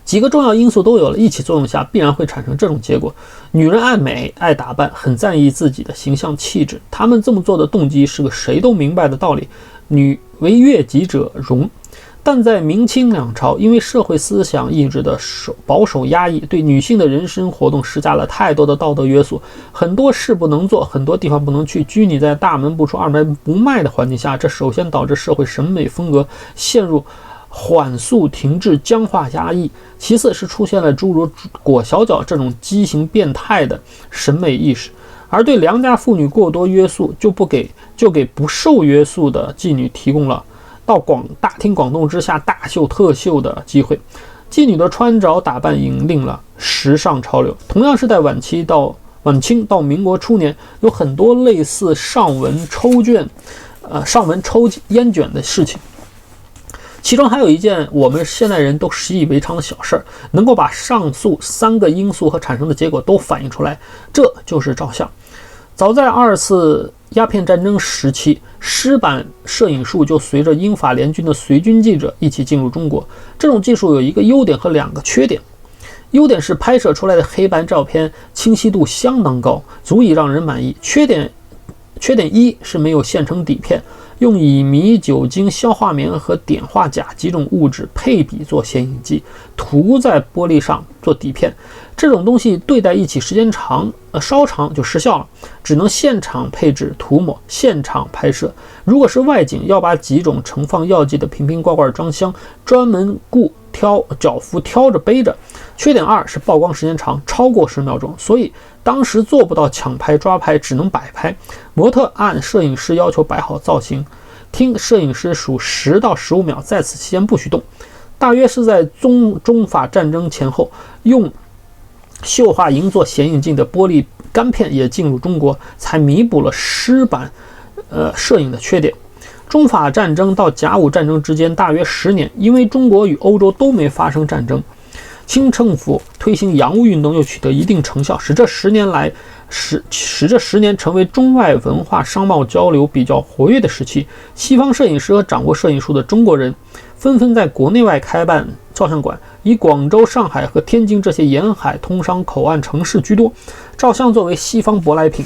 几个重要因素都有了，一起作用下必然会产生这种结果。女人爱美、爱打扮，很在意自己的形象气质，她们这么做的动机是个谁都明白的道理：女为悦己者容。但在明清两朝，因为社会思想意志的保守压抑，对女性的人身活动施加了太多的道德约束，很多事不能做，很多地方不能去，拘泥在大门不出二门不迈的环境下，这首先导致社会审美风格陷入缓速停滞、僵化压抑，其次是出现了诸如裹小脚这种畸形变态的审美意识，而对良家妇女过多约束，就给不受约束的妓女提供了到大庭广众之下大秀特秀的机会。妓女的穿着打扮引领了时尚潮流。同样是在晚清到民国初年，有很多类似上文抽烟卷的事情。其中还有一件我们现代人都习以为常的小事儿，能够把上述3个因素和产生的结果都反映出来，这就是照相。早在2次鸦片战争时期，湿版摄影术就随着英法联军的随军记者一起进入中国。这种技术有一个优点和2个缺点。优点是拍摄出来的黑白照片清晰度相当高，足以让人满意。缺点一是没有现成底片，用乙醚、酒精、硝化棉和碘化钾几种物质配比做显影剂，涂在玻璃上做底片。这种东西对待一起时间稍长就失效了，只能现场配置涂抹，现场拍摄。如果是外景，要把几种盛放药剂的瓶瓶罐罐装箱，专门脚夫挑着背着。缺点2是曝光时间长，超过10秒钟，所以当时做不到抢拍抓拍，只能摆拍。模特按摄影师要求摆好造型，听摄影师数10到15秒，在此期间不许动。大约是在中法战争前后，用溴化银做显影镜的玻璃干片也进入中国，才弥补了湿版摄影的缺点。中法战争到甲午战争之间大约10年，因为中国与欧洲都没发生战争，清政府推行洋务运动又取得一定成效，使这10年成为中外文化商贸交流比较活跃的时期。西方摄影师和掌握摄影术的中国人纷纷在国内外开办照相馆，以广州、上海和天津这些沿海通商口岸城市居多。照相作为西方舶来品，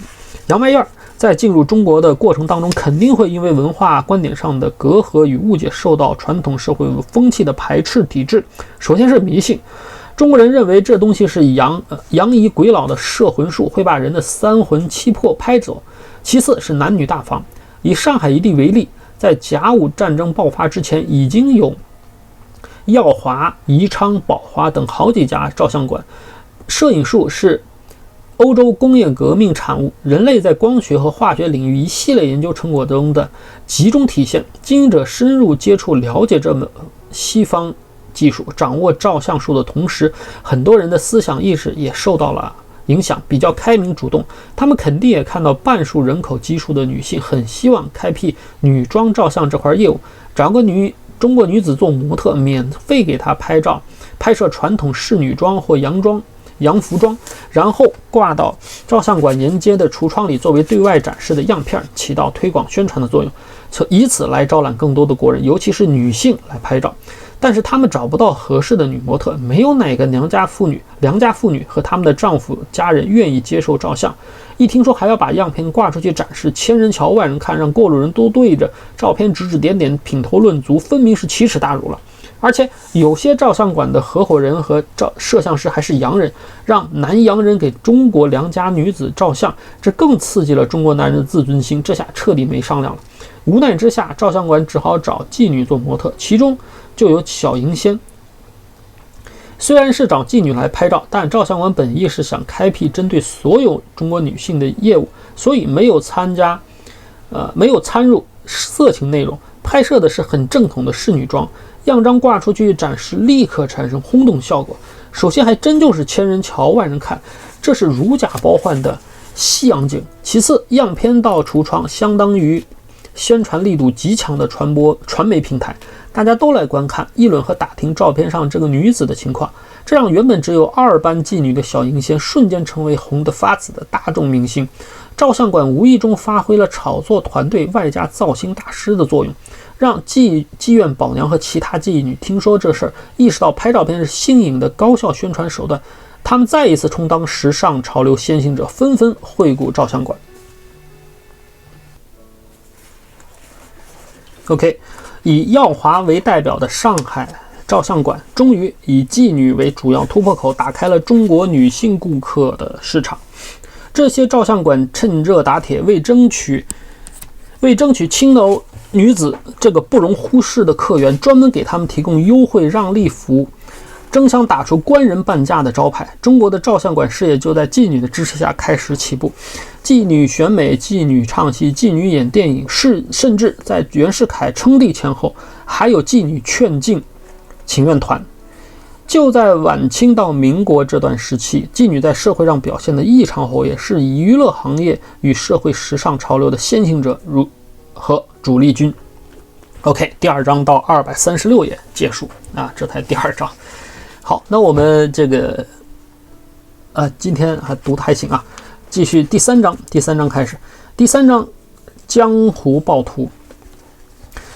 洋玩意儿在进入中国的过程当中，肯定会因为文化观点上的隔阂与误解，受到传统社会风气的排斥抵制。首先是迷信，中国人认为这东西是洋夷鬼佬的摄魂术，会把人的3魂7魄拍走。其次是男女大防，以上海一地为例，在甲午战争爆发之前，已经有耀华、宜昌、宝华等好几家照相馆。摄影术是欧洲工业革命产物，人类在光学和化学领域一系列研究成果中的集中体现。经营者深入接触了解这门西方技术，掌握照相术的同时，很多人的思想意识也受到了影响，比较开明主动。他们肯定也看到半数人口基数的女性很希望开辟女装照相这块业务，找个中国女子做模特，免费给她拍摄传统仕女装或洋服装，然后挂到照相馆沿街的橱窗里，作为对外展示的样片，起到推广宣传的作用，以此来招揽更多的国人，尤其是女性来拍照。但是他们找不到合适的女模特，没有哪个良家妇女和他们的丈夫家人愿意接受照相。一听说还要把样片挂出去展示，千人瞧万人看，让过路人都对着照片指指点点，品头论足，分明是奇耻大辱了。而且有些照相馆的合伙人和摄像师还是洋人，让南洋人给中国良家女子照相，这更刺激了中国男人的自尊心，这下彻底没商量了。无奈之下，照相馆只好找妓女做模特，其中就有小银仙。虽然是找妓女来拍照，但照相馆本意是想开辟针对所有中国女性的业务，所以没有参入色情内容，拍摄的是很正统的仕女装。样张挂出去展示，立刻产生轰动效果。首先还真就是千人瞧万人看，这是如假包换的西洋景。其次，样片到橱窗相当于宣传力度极强的传媒平台，大家都来观看、议论和打听照片上这个女子的情况，这让原本只有2班妓女的小银仙瞬间成为红得发紫的大众明星。照相馆无意中发挥了炒作团队外加造型大师的作用，让妓院宝娘和其他妓女听说这事儿，意识到拍照片是新颖的高效宣传手段，他们再一次充当时尚潮流先行者，纷纷惠顾照相馆。OK，以耀华为代表的上海照相馆，终于以妓女为主要突破口，打开了中国女性顾客的市场。这些照相馆趁热打铁，为争取青楼女子这个不容忽视的客源，专门给他们提供优惠让利服务，争相打出官人半价的招牌。中国的照相馆事业就在妓女的支持下开始起步。妓女选美、妓女唱戏、妓女演电影，甚至在袁世凯称帝前后，还有妓女劝进请愿团。就在晚清到民国这段时期，妓女在社会上表现得异常活跃，是娱乐行业与社会时尚潮流的先行者和主力军。OK， 第2章到236页结束啊，这才第2章。好，那我们这个今天还读得还行啊，继续第3章开始。第3章江湖暴徒。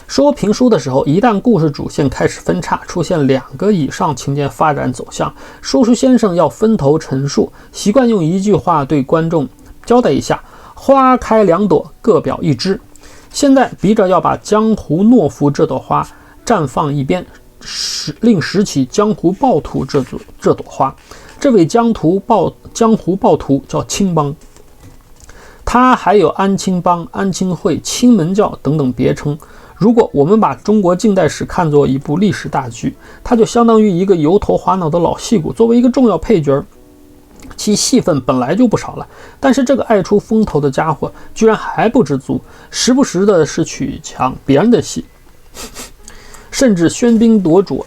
说评书的时候，一旦故事主线开始分叉，出现2个以上情节发展走向，说书先生要分头陈述，习惯用一句话对观众交代一下：花开2朵，各表1枝。现在笔者要把江湖懦夫这朵花绽放一边，另拾起江湖暴徒这朵花。这位江湖暴徒叫青帮，他还有安青帮、安青会、青门教等等别称。如果我们把中国近代史看作一部历史大剧，它就相当于一个油头滑脑的老戏骨作为一个重要配角，其戏份本来就不少了。但是这个爱出风头的家伙居然还不知足，时不时的是去抢别人的戏，甚至喧宾夺主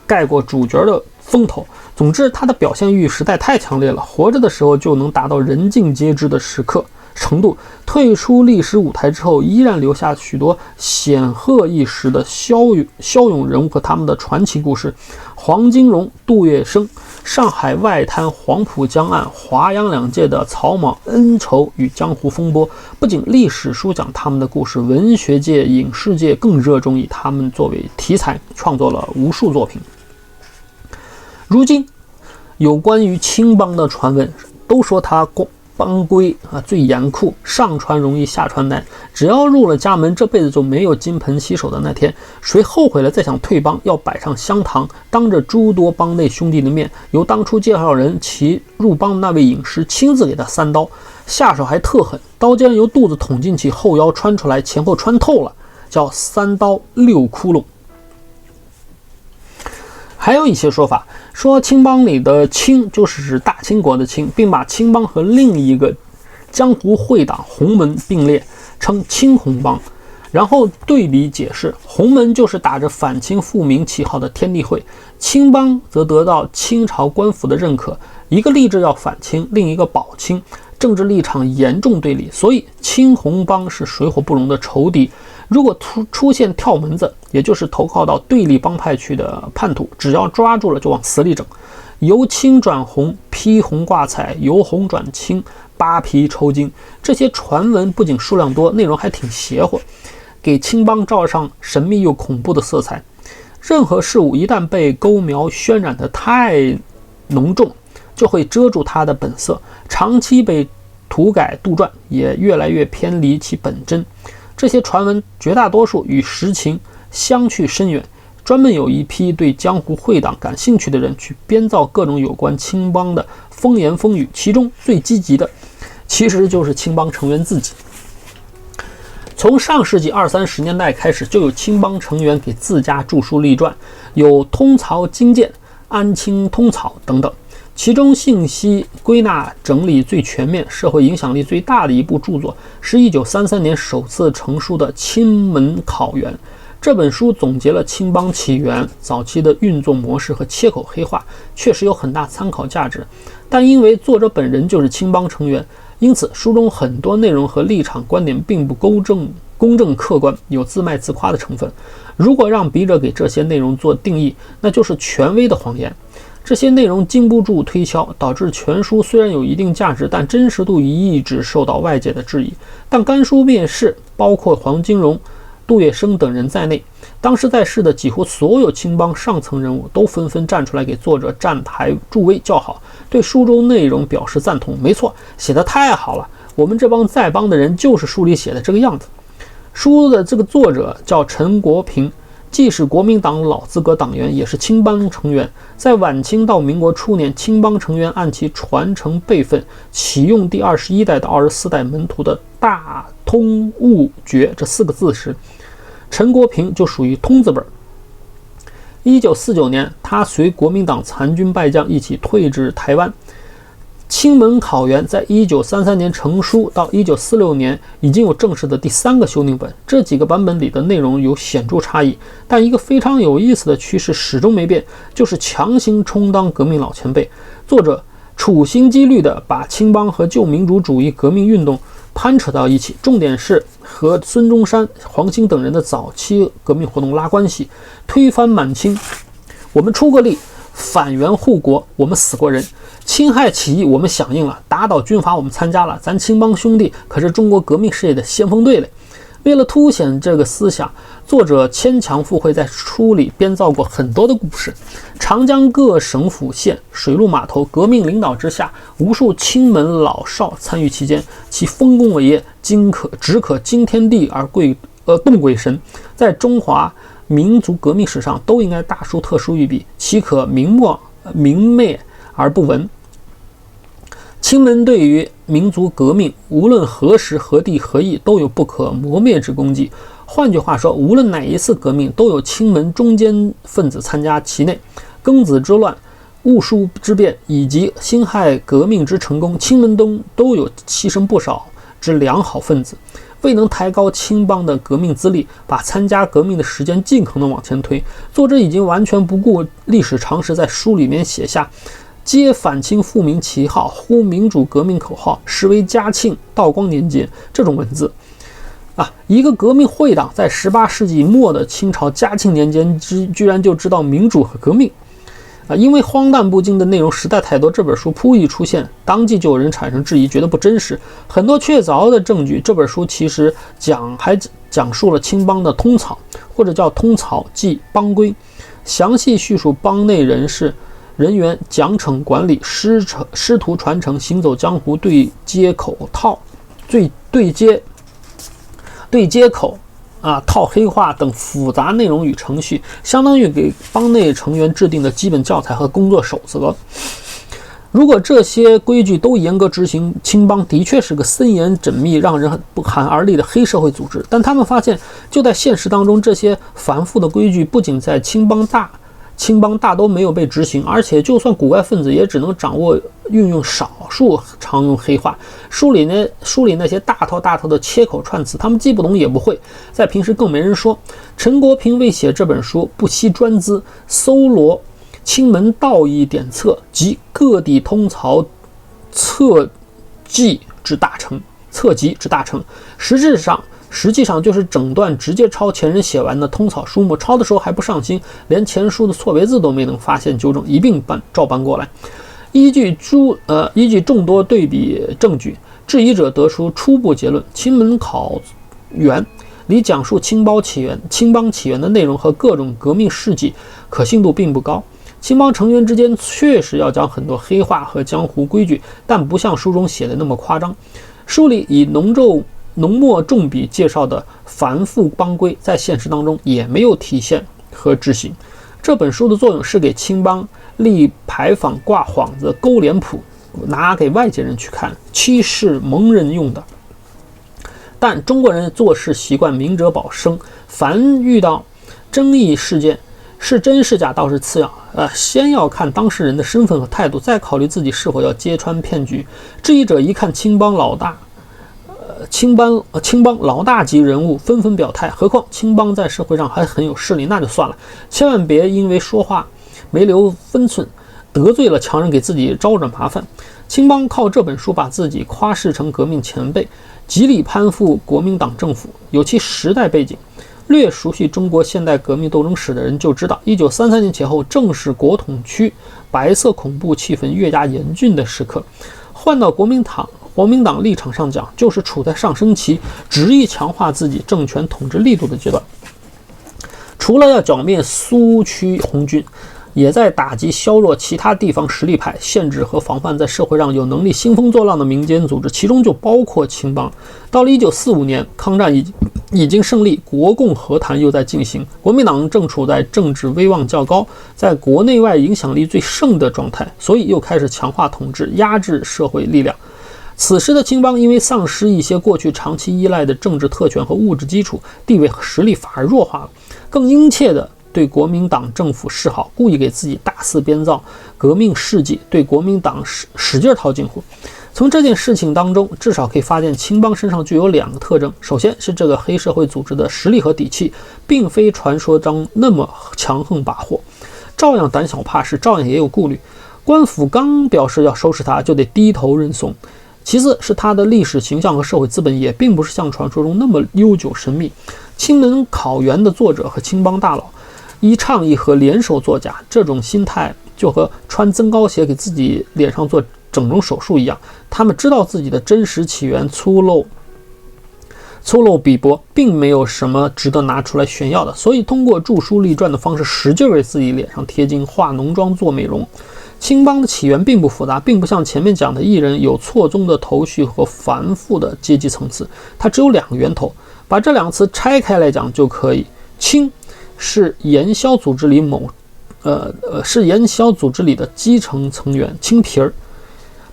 盖过主角的风头。总之，他的表现欲实在太强烈了，活着的时候就能达到人尽皆知的程度，退出历史舞台之后，依然留下许多显赫一时的骁勇人物和他们的传奇故事。黄金荣、杜月笙，上海外滩黄浦江岸华阳两界的草莽恩仇与江湖风波，不仅历史书讲他们的故事，文学界、影视界更热衷以他们作为题材，创作了无数作品。如今，有关于青帮的传闻，都说他帮规最严酷，上船容易下船难，只要入了家门，这辈子就没有金盆洗手的那天。谁后悔了再想退帮，要摆上香堂，当着诸多帮内兄弟的面，由当初介绍人其入帮那位影师亲自给他3刀，下手还特狠，刀尖由肚子捅进去，后腰穿出来，前后穿透了，叫3刀6窟窿。还有一些说法说青帮里的青就是指大清国的清，并把青帮和另一个江湖会党洪门并列，称青红帮。然后对比解释，洪门就是打着反清复明旗号的天地会，青帮则得到清朝官府的认可，一个立志要反清，另一个保清，政治立场严重对立，所以青红帮是水火不容的仇敌。如果出现跳门子，也就是投靠到对立帮派去的叛徒，只要抓住了就往死里整，由青转红，披红挂彩，由红转青，扒皮抽筋。这些传闻不仅数量多，内容还挺邪乎，给青帮罩上神秘又恐怖的色彩。任何事物一旦被勾描渲染得太浓重，就会遮住它的本色，长期被涂改杜撰，也越来越偏离其本真。这些传闻绝大多数与实情相去深远，专门有一批对江湖会党感兴趣的人去编造各种有关青帮的风言风语，其中最积极的其实就是青帮成员自己。从上世纪20、30年代开始，就有青帮成员给自家著书立传，有通曹经鉴、安青通草等等。其中信息归纳整理最全面、社会影响力最大的一部著作，是1933年首次成书的《青门考源》。这本书总结了青帮起源、早期的运作模式和切口黑化，确实有很大参考价值。但因为作者本人就是青帮成员，因此书中很多内容和立场观点并不公正客观，有自卖自夸的成分。如果让笔者给这些内容做定义，那就是权威的谎言。这些内容经不住推敲，导致全书虽然有一定价值，但真实度一直受到外界的质疑。但干书面世，包括黄金荣、杜月笙等人在内，当时在世的几乎所有青帮上层人物都纷纷站出来给作者站台助威叫好，对书中内容表示赞同。没错，写得太好了，我们这帮在帮的人就是书里写的这个样子。书的这个作者叫陈国平，既是国民党老资格党员，也是青帮成员。在晚清到民国初年，青帮成员按其传承辈分，启用第21代到24代门徒的大通悟觉这4个字时，陈国平就属于通字辈。1949年，他随国民党残军败将一起退至台湾。青门考员在1933年成书，到1946年已经有正式的第3个修订本。这几个版本里的内容有显著差异，但一个非常有意思的趋势始终没变，就是强行充当革命老前辈。作者处心积虑地把青帮和旧民主主义革命运动攀扯到一起，重点是和孙中山、黄兴等人的早期革命活动拉关系，推翻满清。我们出过力，反袁护国，我们死过人。侵害起义我们响应了，打倒军阀我们参加了，咱青帮兄弟可是中国革命事业的先锋队嘞。为了凸显这个思想，作者牵强附会，在书里编造过很多的故事。长江各省府县水陆码头革命领导之下，无数青门老少参与其间，其丰功伟业只可惊天地而动鬼神，在中华民族革命史上都应该大书特书一笔，岂可明灭而不闻？青门对于民族革命，无论何时何地何意，都有不可磨灭之功绩。换句话说，无论哪一次革命，都有青门中间分子参加其内。庚子之乱、戊戌之变以及辛亥革命之成功，青门中都有牺牲不少之良好分子。未能抬高青帮的革命资历，把参加革命的时间尽可能往前推。作者已经完全不顾历史常识，在书里面写下皆反清复明旗号，呼民主革命口号，实为嘉庆、道光年间这种文字一个革命会党在18世纪末的清朝嘉庆年间居然就知道民主和革命因为荒诞不经的内容实在太多，这本书扑一出现，当即就有人产生质疑，觉得不真实。很多确凿的证据，这本书其实还讲述了青帮的通草，或者叫通草即帮规，详细叙述帮内人员奖惩管理、师徒传承、行走江湖、对接口套、对接口套黑话等复杂内容与程序，相当于给帮内成员制定的基本教材和工作守则。如果这些规矩都严格执行，青帮的确是个森严缜密、让人不寒而栗的黑社会组织。但他们发现，就在现实当中，这些繁复的规矩不仅在青帮大都没有被执行，而且就算古怪分子也只能掌握运用少数常用黑话。书里那些大套的切口串词，他们既不懂也不会，在平时更没人说。陈国平为写这本书不惜专资搜罗青门道义典册及各地通曹册籍之大成，实际上就是整段直接抄前人写完的通草书目，抄的时候还不上心，连前书的错别字都没能发现纠正，一并照搬过来。依据众多对比证据，质疑者得出初步结论：青门考源里讲述青帮起源的内容和各种革命事迹可信度并不高。青帮成员之间确实要讲很多黑话和江湖规矩，但不像书中写的那么夸张。书里以浓墨重笔介绍的繁复帮规，在现实当中也没有体现和执行。这本书的作用是给青帮立牌坊、挂幌子、勾脸谱，拿给外界人去看，欺世蒙人用的。但中国人做事习惯明哲保身，凡遇到争议事件，是真是假倒是次要，先要看当事人的身份和态度，再考虑自己是否要揭穿骗局。质疑者一看青帮老大级人物纷纷表态，何况青帮在社会上还很有势力，那就算了，千万别因为说话没留分寸，得罪了强人，给自己招惹麻烦。青帮靠这本书把自己夸饰成革命前辈，极力攀附国民党政府，有其时代背景。略熟悉中国现代革命斗争史的人就知道，1933年前后正是国统区白色恐怖气氛越加严峻的时刻。换到国民党立场上讲，就是处在上升期，执意强化自己政权统治力度的阶段。除了要剿灭苏区红军，也在打击削弱其他地方实力派，限制和防范在社会上有能力兴风作浪的民间组织，其中就包括青帮。到了1945年，抗战已经胜利，国共和谈又在进行，国民党正处在政治威望较高，在国内外影响力最盛的状态，所以又开始强化统治，压制社会力量。此时的青帮因为丧失一些过去长期依赖的政治特权和物质基础，地位和实力反而弱化了，更殷切的对国民党政府示好，故意给自己大肆编造革命事迹，对国民党使劲套近乎。从这件事情当中，至少可以发现青帮身上具有2个特征。首先是这个黑社会组织的实力和底气，并非传说中那么强横跋扈，照样胆小怕事，照样也有顾虑。官府刚表示要收拾他，就得低头认怂。其次是他的历史形象和社会资本也并不是像传说中那么悠久神秘。青门考研的作者和青帮大佬一唱一和联手作假，这种心态就和穿增高鞋给自己脸上做整容手术一样。他们知道自己的真实起源粗陋鄙薄，并没有什么值得拿出来炫耀的，所以通过著书立传的方式使劲给自己脸上贴金，化浓妆做美容。青帮的起源并不复杂，并不像前面讲的艺人有错综的头绪和繁复的阶级层次，它只有2个源头，把这2个词拆开来讲就可以。青是盐销组织里的基层成员，青皮儿。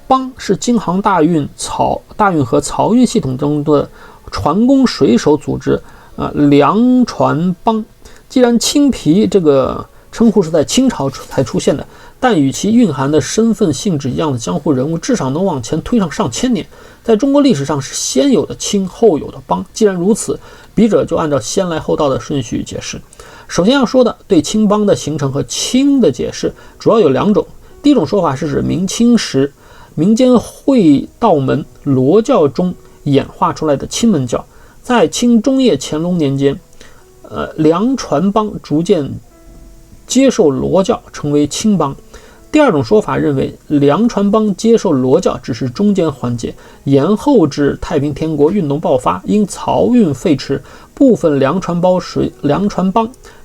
帮是京杭大运和漕运系统中的船工水手组织，粮船帮。既然青皮这个称呼是在清朝才出现的，但与其蕴含的身份性质一样的江湖人物，至少能往前推上上千年。在中国历史上是先有的青，后有的帮。既然如此，笔者就按照先来后到的顺序解释。首先要说的对青帮的形成和青的解释，主要有2种。第一种说法是指明清时民间会道门罗教中演化出来的青门教，在清中叶乾隆年间，粮船帮逐渐接受罗教，成为青帮。第二种说法认为，粮船帮接受罗教只是中间环节，延后至太平天国运动爆发，因漕运废弛，部分粮船帮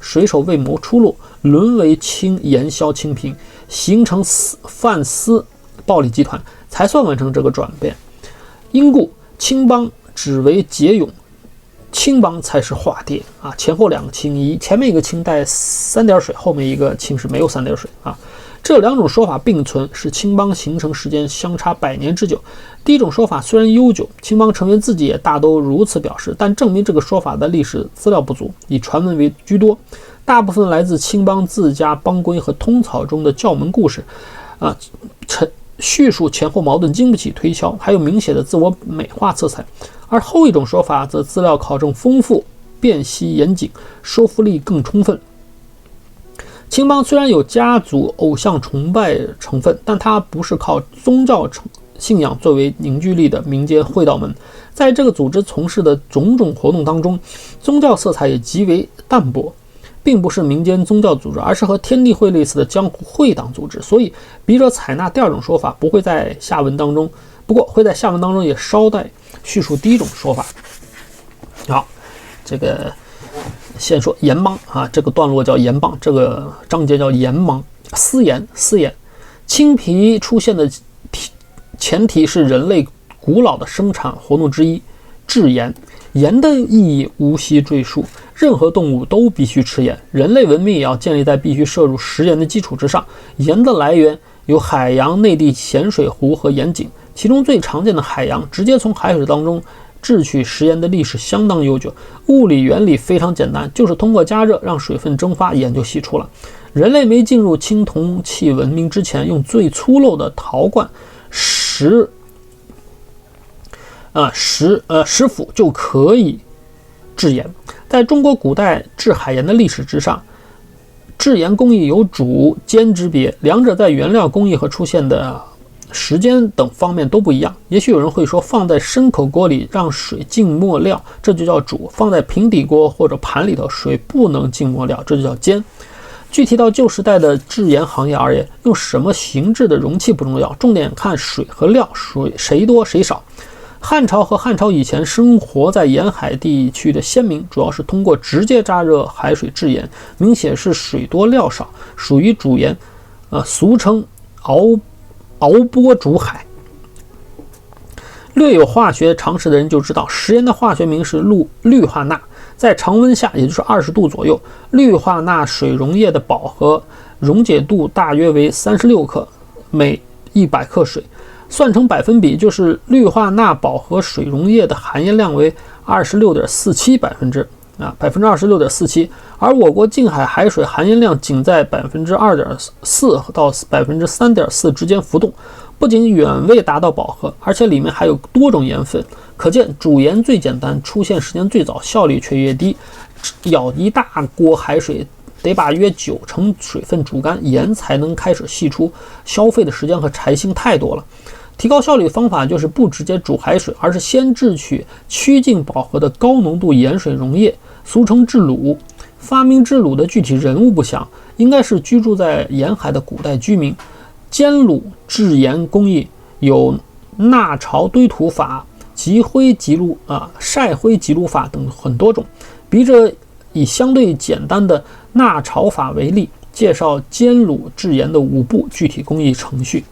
水手为谋出路，沦为盐销清贫，形成贩私暴力集团，才算完成这个转变。因故青帮只为节勇，青帮才是化蝶啊，前后2个青，前面一个青带3点水，后面一个青是没有3点水啊。这2种说法并存，使青帮形成时间相差100年之久。第一种说法虽然悠久，青帮成员自己也大都如此表示，但证明这个说法的历史资料不足，以传闻为居多，大部分来自青帮自家帮规和通草中的教门故事叙述前后矛盾，经不起推敲，还有明显的自我美化色彩。而后一种说法则资料考证丰富，辨析严谨，说服力更充分。青帮虽然有家族偶像崇拜成分，但它不是靠宗教信仰作为凝聚力的民间会道门。在这个组织从事的种种活动当中，宗教色彩也极为淡薄，并不是民间宗教组织，而是和天地会类似的江湖会党组织。所以笔者采纳第2种说法，不会在下文当中，不过会在下文当中也稍带叙述第1种说法。好，这个先说盐帮啊，这个段落叫盐帮，这个章节叫盐帮。私盐，青皮出现的前提是人类古老的生产活动之一，制盐。盐的意义无需赘述，任何动物都必须吃盐，人类文明也要建立在必须摄入食盐的基础之上。盐的来源有海洋、内地咸水湖和盐井，其中最常见的海洋，直接从海水当中制取食盐的历史相当悠久，物理原理非常简单，就是通过加热让水分蒸发，盐就析出了。人类没进入青铜器文明之前，用最粗陋的陶罐石斧就可以制盐。在中国古代制海盐的历史之上，制盐工艺有煮、煎之别，两者在原料工艺和出现的时间等方面都不一样。也许有人会说，放在深口锅里让水浸没料，这就叫煮；放在平底锅或者盘里头，水不能浸没料，这就叫煎。具体到旧时代的制盐行业而言，用什么形制的容器不重要，重点看水和料，水谁多谁少。汉朝和汉朝以前生活在沿海地区的先民，主要是通过直接加热海水制盐，明显是水多料少，属于煮盐，俗称熬钵煮海。略有化学常识的人就知道，食盐的化学名是氯化钠，在常温下，也就是20度左右，氯化钠水溶液的饱和溶解度大约为36克每100克水。算成百分比，就是氯化钠饱和水溶液的含盐量为26.47%，26.47%，而我国近海海水含盐量仅在2.4%到3.4%之间浮动，不仅远未达到饱和，而且里面还有多种盐分。可见煮盐最简单，出现时间最早，效率却越低。舀一大锅海水，得把约90%水分煮干，盐才能开始析出，消费的时间和柴薪太多了。提高效率的方法就是不直接煮海水，而是先制取趋近饱和的高浓度盐水溶液，俗称制卤。发明制卤的具体人物不详，应该是居住在沿海的古代居民。煎卤制盐工艺有钠巢堆土法、晒灰急卤法等很多种。笔者以相对简单的钠巢法为例，介绍煎卤制盐的5步具体工艺程序。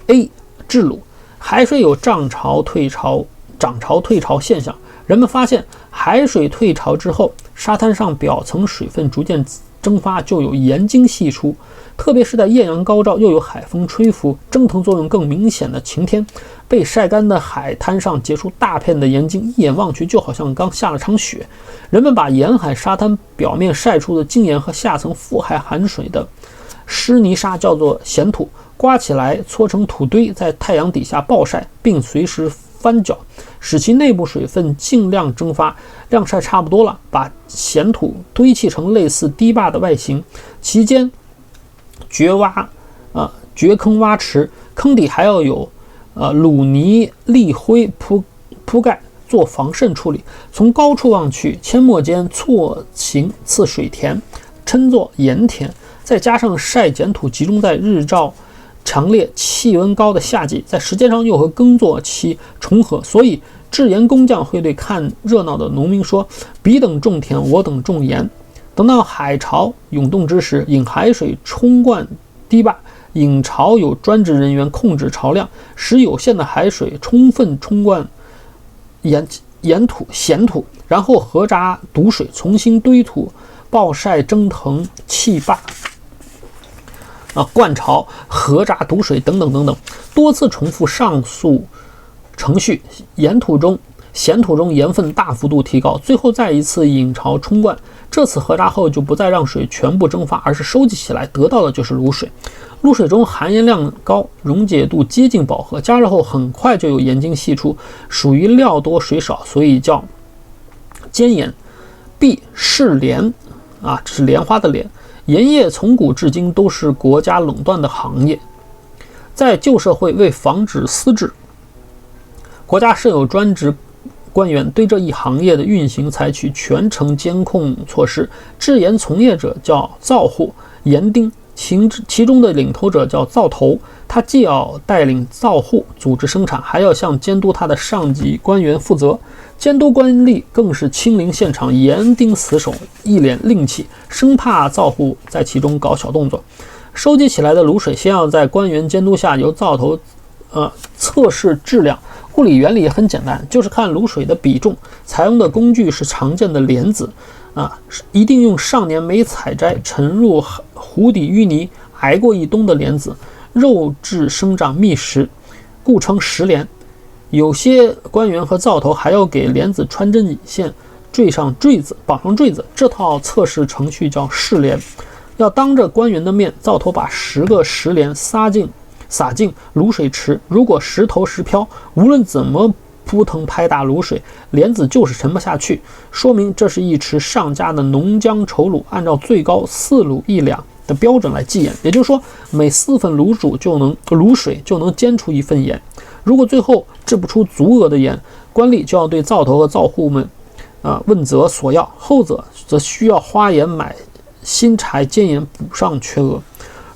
A. 制卤。海水有涨潮、退潮、涨潮、退潮现象。人们发现，海水退潮之后，沙滩上表层水分逐渐蒸发，就有盐精析出。特别是在艳阳高照又有海风吹拂、蒸腾作用更明显的晴天，被晒干的海滩上结出大片的盐精，一眼望去就好像刚下了场雪。人们把沿海沙滩表面晒出的精盐和下层富含水的湿泥沙叫做咸土，刮起来搓成土堆，在太阳底下暴晒，并随时翻搅，使其内部水分尽量蒸发。晾晒差不多了，把咸土堆砌成类似堤坝的外形，其间掘坑挖池，坑底还要有卤泥砾灰铺盖做防渗处理。从高处望去，阡陌间错形似水田，称作盐田。再加上晒碱土集中在日照强烈、气温高的夏季，在时间上又和耕作期重合，所以制盐工匠会对看热闹的农民说：“彼等种田，我等种盐。”等到海潮涌动之时，引海水冲灌堤坝，引潮有专职人员控制潮量，使有限的海水充分冲灌咸土，然后合闸堵水，重新堆土、暴晒、蒸腾、气坝。灌潮、合闸、堵水等等等等，多次重复上述程序，咸土中盐分大幅度提高，最后再一次引潮冲灌。这次合闸后就不再让水全部蒸发，而是收集起来，得到的就是卤水。卤水中含盐量高，溶解度接近饱和，加热后很快就有盐精析出，属于料多水少，所以叫煎盐。B. 试莲，这是莲花的莲。盐业从古至今都是国家垄断的行业，在旧社会为防止私制，国家设有专职官员对这一行业的运行采取全程监控措施。制盐从业者叫造户、盐丁，其中的领头者叫造头，他既要带领造户组织生产，还要向监督他的上级官员负责。监督官吏更是亲临现场，严盯死守，一脸戾气，生怕造户在其中搞小动作。收集起来的卤水先要在官员监督下由造头测试质量。物理原理也很简单，就是看卤水的比重。采用的工具是常见的莲子一定用上年没采摘、沉入湖底淤泥挨过一冬的莲子，肉质生长密实，故称实莲。有些官员和造头还要给莲子穿针引线，绑上坠子。这套测试程序叫试莲。要当着官员的面，造头把10个实莲撒进卤水池，如果10头10漂，无论怎么扑腾拍打卤水，莲子就是沉不下去，说明这是一池上佳的浓浆稠卤，按照最高4卤1两的标准来计盐。也就是说，每4份卤水就能煎出1份盐。如果最后制不出足额的盐，官吏就要对造头和造户们问责索要，后者则需要花盐买新柴煎盐补上缺额。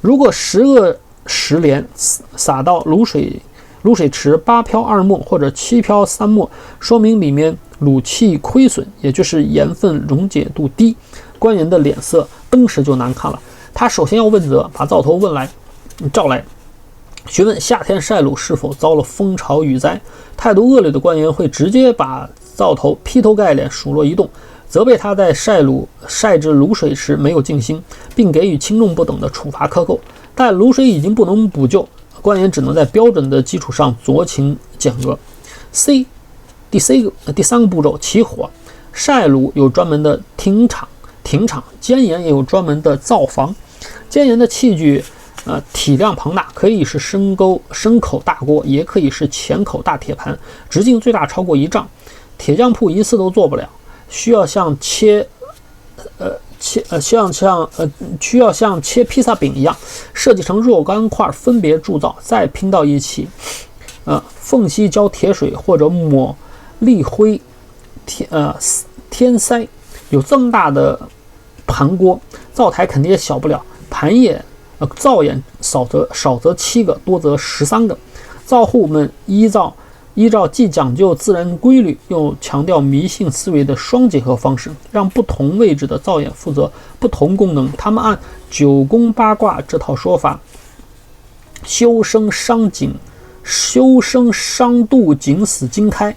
如果10个实莲撒到卤水卤水池8漂2没或者7漂3没，说明里面卤气亏损，也就是盐分溶解度低。官员的脸色登时就难看了。他首先要问责，把灶头召来，询问夏天晒卤是否遭了风潮雨灾。态度恶劣的官员会直接把灶头劈头盖脸数落一顿，责备他在晒至卤水时没有静心，并给予轻重不等的处罚克扣。但卤水已经不能补救，官员只能在标准的基础上酌情减额。第三个步骤，起火。晒卤有专门的停场，煎盐也有专门的灶房。煎盐的器具体量庞大，可以是深口大锅，也可以是浅口大铁盘，直径最大超过1丈，铁匠铺一次都做不了，需要像切披萨饼一样，设计成若干块分别铸造，再拼到一起。缝隙浇铁水或者抹沥灰天塞。有这么大的盘锅，灶台肯定也小不了，灶眼少则7个，多则13个。灶户们依照既讲究自然规律，又强调迷信思维的双结合方式，让不同位置的灶眼负责不同功能。他们按9宫8卦这套说法，修生伤度井死经开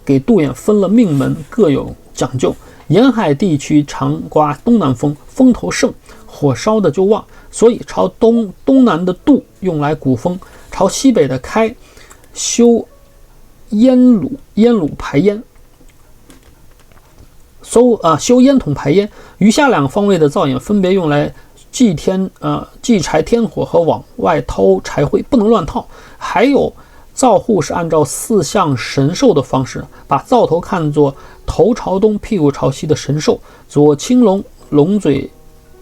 给渡眼分了命门，各有讲究。沿海地区常刮东南风，风头盛，火烧的就旺，所以朝东南的渡用来鼓风，朝西北的开修烟炉排烟，修烟筒排烟。余下2个方位的灶眼分别用来祭柴添火和往外掏柴灰，不能乱套。还有灶户是按照4象神兽的方式，把灶头看作头朝东屁股朝西的神兽，左青龙，龙嘴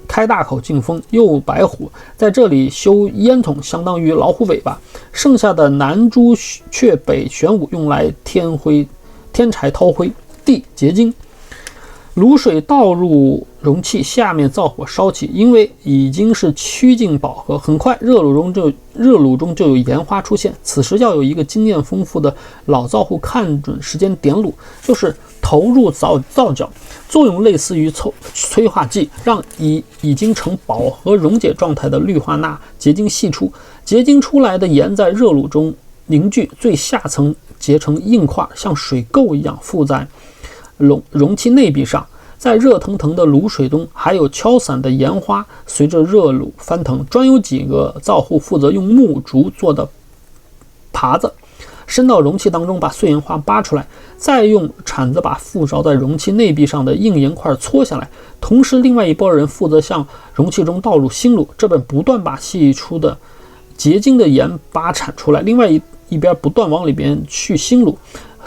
开大口进风，右白虎。在这里修烟筒相当于老虎尾巴。剩下的南朱雀北玄武用来添柴掏灰。地结晶，卤水倒入容器，下面灶火烧起，因为已经是趋近饱和，很快热卤中就有盐花出现。此时要有一个经验丰富的老灶户看准时间点卤，就是投入灶角，作用类似于催化剂，让已经成饱和溶解状态的氯化钠结晶析出。结晶出来的盐在热卤中凝聚，最下层结成硬块，像水垢一样附在容器内壁上。在热腾腾的卤水中，还有敲散的盐花随着热卤翻腾。专有几个灶户负责用木竹做的耙子伸到容器当中，把碎盐花扒出来，再用铲子把附着在容器内壁上的硬盐块搓下来。同时另外一拨人负责向容器中倒入新卤，这本不断把析出的结晶的盐巴铲出来，另外一边不断往里边去新卤。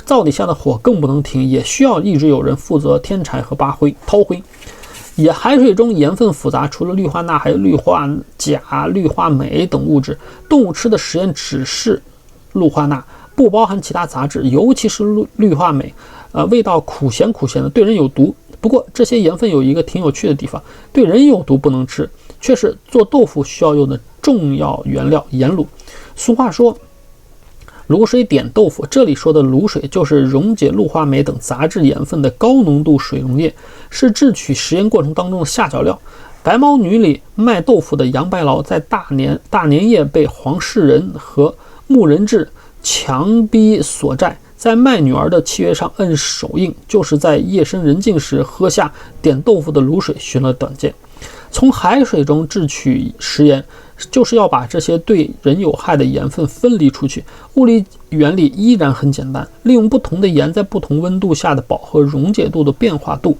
灶底下的火更不能停，也需要一直有人负责添柴和掏灰。野海水中盐分复杂，除了氯化钠，还有氯化钾、氯化镁等物质。动物吃的食盐只是氯化钠，不包含其他杂质，尤其是氯化镁，味道苦咸的，对人有毒。不过这些盐分有一个挺有趣的地方，对人有毒不能吃，却是做豆腐需要用的重要原料盐卤。俗话说卤水点豆腐，这里说的卤水就是溶解氯化镁等杂质盐分的高浓度水溶液，是制取食盐过程当中的下脚料。白毛女里卖豆腐的杨白劳，在大年夜被黄世仁和穆仁志强逼索债，在卖女儿的契约上摁手印，就是在夜深人静时喝下点豆腐的卤水寻了短见。从海水中制取食盐，就是要把这些对人有害的盐分分离出去。物理原理依然很简单，利用不同的盐在不同温度下的饱和溶解度的变化度。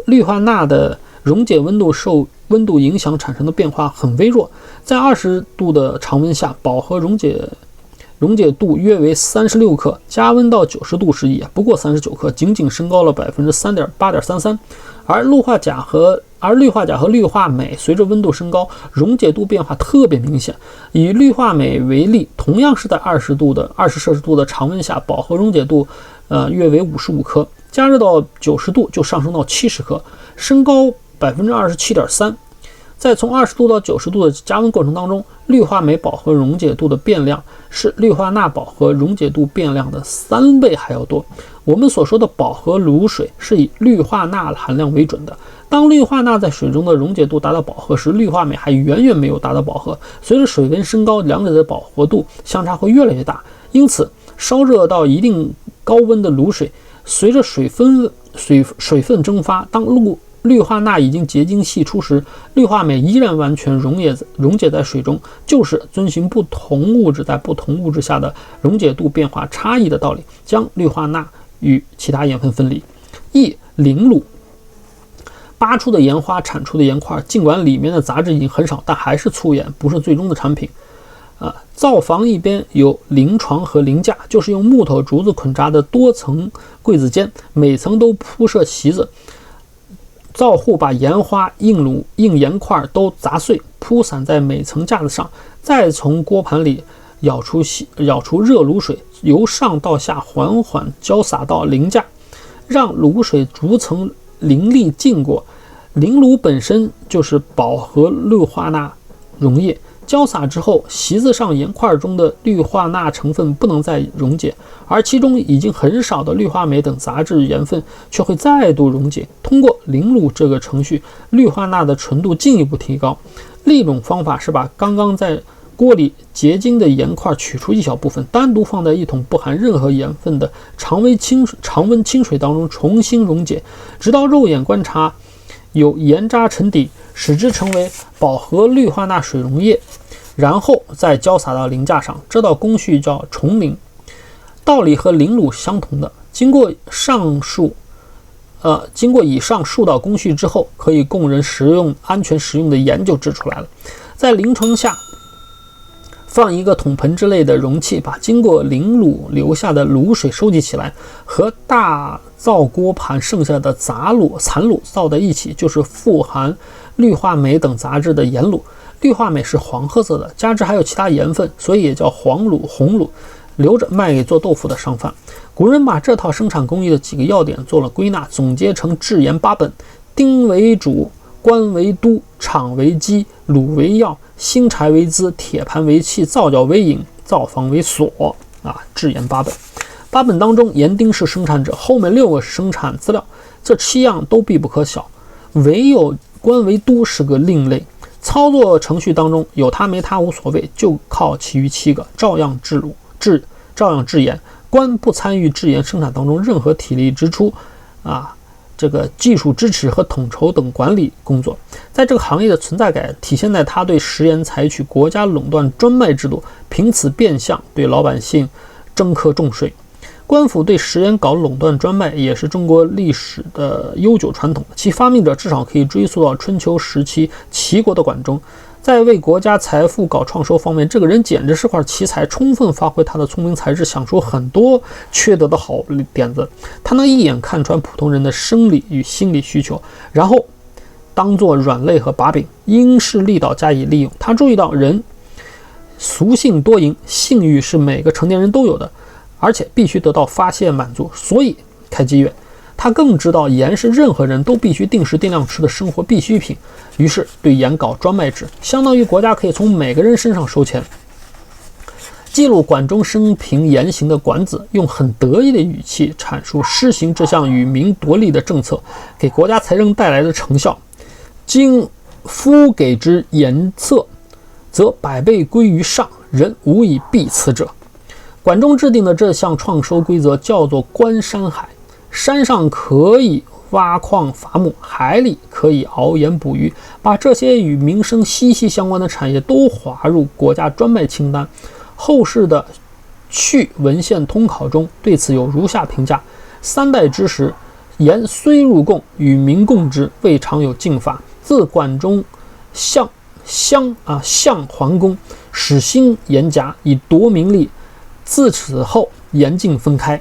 氯化钠的溶解温度受温度影响产生的变化很微弱，在20度的常温下，饱和溶解度约为36克，加温到90度时也不过39克，仅仅升高了8.33%。而氯化钾和氯化镁随着温度升高，溶解度变化特别明显。以氯化镁为例，同样是在20摄氏度的常温下，饱和溶解度约为55克，加热到90度就上升到70克，升高27.3%。在从20度到90度的加温过程当中，氯化镁饱和溶解度的变量是氯化钠饱和溶解度变量的3倍还要多。我们所说的饱和卤水是以氯化钠含量为准的。当氯化钠在水中的溶解度达到饱和时，氯化镁还远远没有达到饱和。随着水温升高，两者的饱和度相差会越来越大。因此，烧热到一定高温的卤水，随着水分蒸发，当氯化钠已经结晶析出时，氯化镁依然完全溶解在水中，就是遵循不同物质在不同物质下的溶解度变化差异的道理，将氯化钠与其他盐分分离。零卤扒出的盐花产出的盐块，尽管里面的杂质已经很少，但还是粗盐，不是最终的产品。灶房一边有临床和临架，就是用木头竹子捆扎的多层柜子间，每层都铺设席子。灶户把盐花、硬盐块都砸碎，铺散在每层架子上，再从锅盘里舀出热卤水，由上到下缓缓浇洒到淋架，让卤水逐层淋漓浸过。淋卤本身就是饱和氯化钠溶液，浇洒之后，席子上盐块中的氯化钠成分不能再溶解，而其中已经很少的氯化镁等杂质盐分却会再度溶解。通过淋卤这个程序，氯化钠的纯度进一步提高。另一种方法是把刚刚在锅里结晶的盐块取出一小部分，单独放在一桶不含任何盐分的常温清水当中重新溶解，直到肉眼观察有盐渣沉底，使之成为饱和氯化钠水溶液，然后再浇洒到淋架上。这道工序叫重淋，道理和淋卤相同的。经过以上数道工序之后，可以供人安全食用的盐就制出来了。在临床下，放一个桶盆之类的容器，把经过淋卤留下的卤水收集起来，和大灶锅盘剩下的残卤倒在一起，就是富含氯化镁等杂质的盐卤。氯化镁是黄褐色的，加之还有其他盐分，所以也叫黄卤、红卤，留着卖给做豆腐的商贩。古人把这套生产工艺的几个要点做了归纳，总结成制盐8本：丁为主，官为督，厂为基，卤为要，新柴为资，铁盘为器，皂角为引，灶房为所。制盐8本。8本当中，盐丁是生产者，后面6个是生产资料，这7样都必不可少。唯有官为督是个另类，操作程序当中有它没它无所谓，就靠其余7个照样制盐。官不参与制盐生产当中任何体力支出这个技术支持和统筹等管理工作。在这个行业的存在感体现在他对食盐采取国家垄断专卖制度，凭此变相对老百姓征课重税。官府对食盐搞垄断专卖也是中国历史的悠久传统，其发明者至少可以追溯到春秋时期齐国的管仲。在为国家财富搞创收方面，这个人简直是块奇才，充分发挥他的聪明才智，想出很多缺德的好点子。他能一眼看穿普通人的生理与心理需求，然后当作软肋和把柄，因势利导加以利用。他注意到人俗性多淫，性欲是每个成年人都有的，而且必须得到发泄满足，所以开妓院。他更知道盐是任何人都必须定时定量吃的生活必需品，于是对盐搞专卖制，相当于国家可以从每个人身上收钱。记录管仲生平言行的管子，用很得意的语气阐述施行这项与民夺利的政策给国家财政带来的成效。今夫给之盐策，则百倍归于上，人无以避此者。管仲制定的这项创收规则叫做观山海，山上可以挖矿伐木，海里可以熬盐捕鱼，把这些与民生息息相关的产业都划入国家专卖清单。后世的序文献通考中对此有如下评价：3代之时，盐虽入贡，与民共之，未尝有禁法。自管仲向桓公始兴盐夹，以夺民利。自此后，盐禁分开。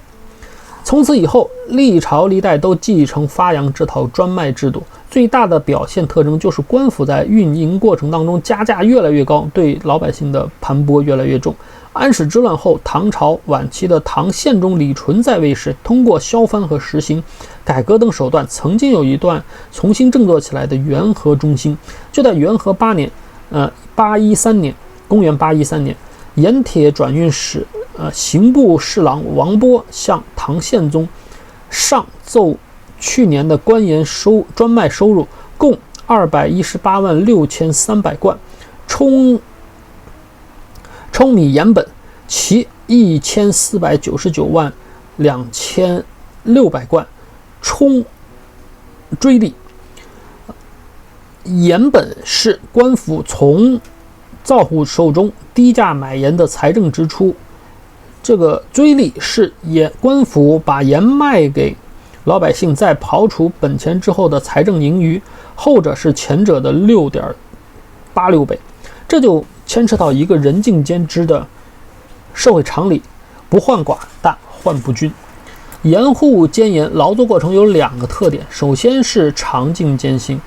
从此以后，历朝历代都继承发扬这套专卖制度，最大的表现特征就是官府在运营过程当中加价越来越高，对老百姓的盘剥越来越重。安史之乱后，唐朝晚期的唐宪宗李纯在位时，通过削藩和实行改革等手段，曾经有一段重新振作起来的元和中兴。就在元和8年，813年，公元813年，盐铁转运使刑部侍郎王波向唐宪宗上奏去年的官盐专卖收入共218万6300贯，冲米盐本其1499万2600贯，冲追利。盐本是官府从造户手中低价买盐的财政支出，这个追利是官府把盐卖给老百姓，在刨除本钱之后的财政盈余，后者是前者的6.86倍。这就牵扯到一个人尽皆知的社会常理：不患寡，但患不均。盐户兼盐劳作过程有2个特点，首先是长尽艰辛。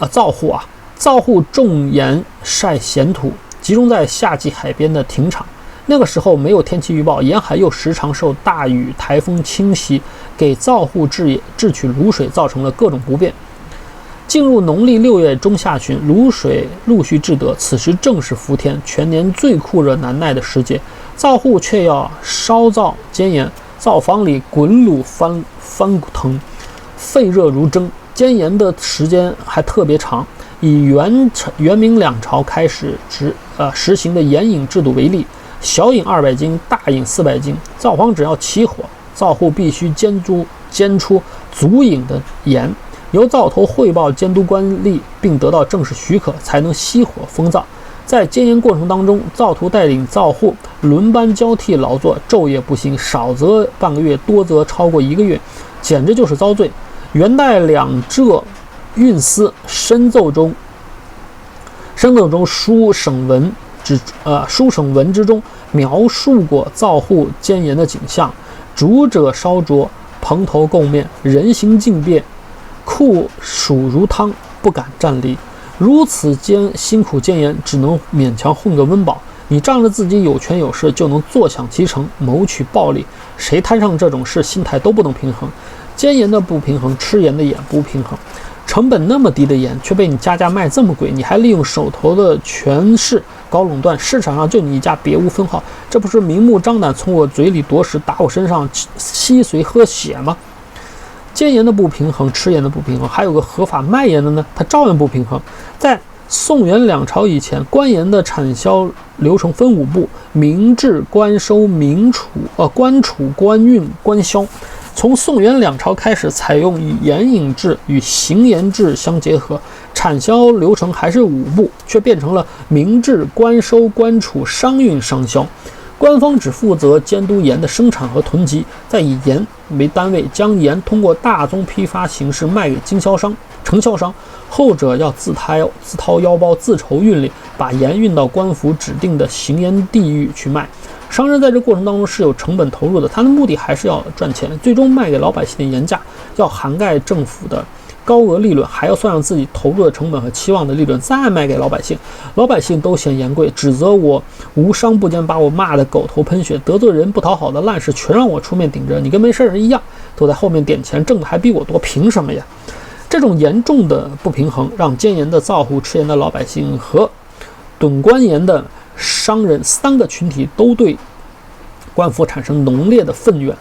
造户种盐晒咸土，集中在夏季海边的亭场。那个时候没有天气预报，沿海又时常受大雨、台风侵袭，给造户制取卤水造成了各种不便。进入农历6月中下旬，卤水陆续至得，此时正是伏天，全年最酷热难耐的时节。造户却要烧造煎盐，灶房里滚卤翻腾，沸热如蒸。煎盐的时间还特别长。以元明两朝开始实行的盐饮制度为例，小饮200斤，大饮400斤。灶房只要起火，灶户必须煎出足饮的盐，由灶头汇报监督官吏，并得到正式许可，才能熄火封灶。在煎盐过程当中，灶徒带领灶户轮班交替劳作，昼夜不兴，少则半个月，多则超过1个月，简直就是遭罪。元代两浙运司申奏中书省文之中描述过灶户煎盐的景象：煮者烧灼，蓬头垢面，人形尽变，酷暑如汤，不敢站立。如此辛苦煎盐，只能勉强混个温饱。你仗着自己有权有势，就能坐享其成，谋取暴利。谁摊上这种事，心态都不能平衡。煎盐的不平衡，吃盐的也不平衡。成本那么低的盐，却被你加价卖这么贵，你还利用手头的权势搞垄断，市场上就你一家，别无分号，这不是明目张胆从我嘴里夺食，打我身上吸髓喝血吗？煎盐的不平衡，吃盐的不平衡，还有个合法卖盐的呢，它照样不平衡。在宋元两朝以前，官盐的产销流程分5步：明制、官收、官储、官运、官销。从宋元两朝开始，采用以盐引制与行盐制相结合，产销流程还是5步，却变成了明制、官收、官储、商运、商销。官方只负责监督盐的生产和囤积，再以盐为单位，将盐通过大宗批发形式卖给经销商、承销商，后者要自掏腰包，自筹运力，把盐运到官府指定的行盐地域去卖。商人在这过程当中是有成本投入的，他的目的还是要赚钱，最终卖给老百姓的盐价要涵盖政府的高额利润，还要算上自己投入的成本和期望的利润，再卖给老百姓。老百姓都嫌盐贵，指责我无商不奸，把我骂得狗头喷血，得罪人不讨好的烂事全让我出面顶着，你跟没事人一样，都在后面点钱，挣的还比我多，凭什么呀？这种严重的不平衡，让煎盐的造户、吃盐的老百姓和趸官盐的商人3个群体都对官府产生浓烈的愤怨，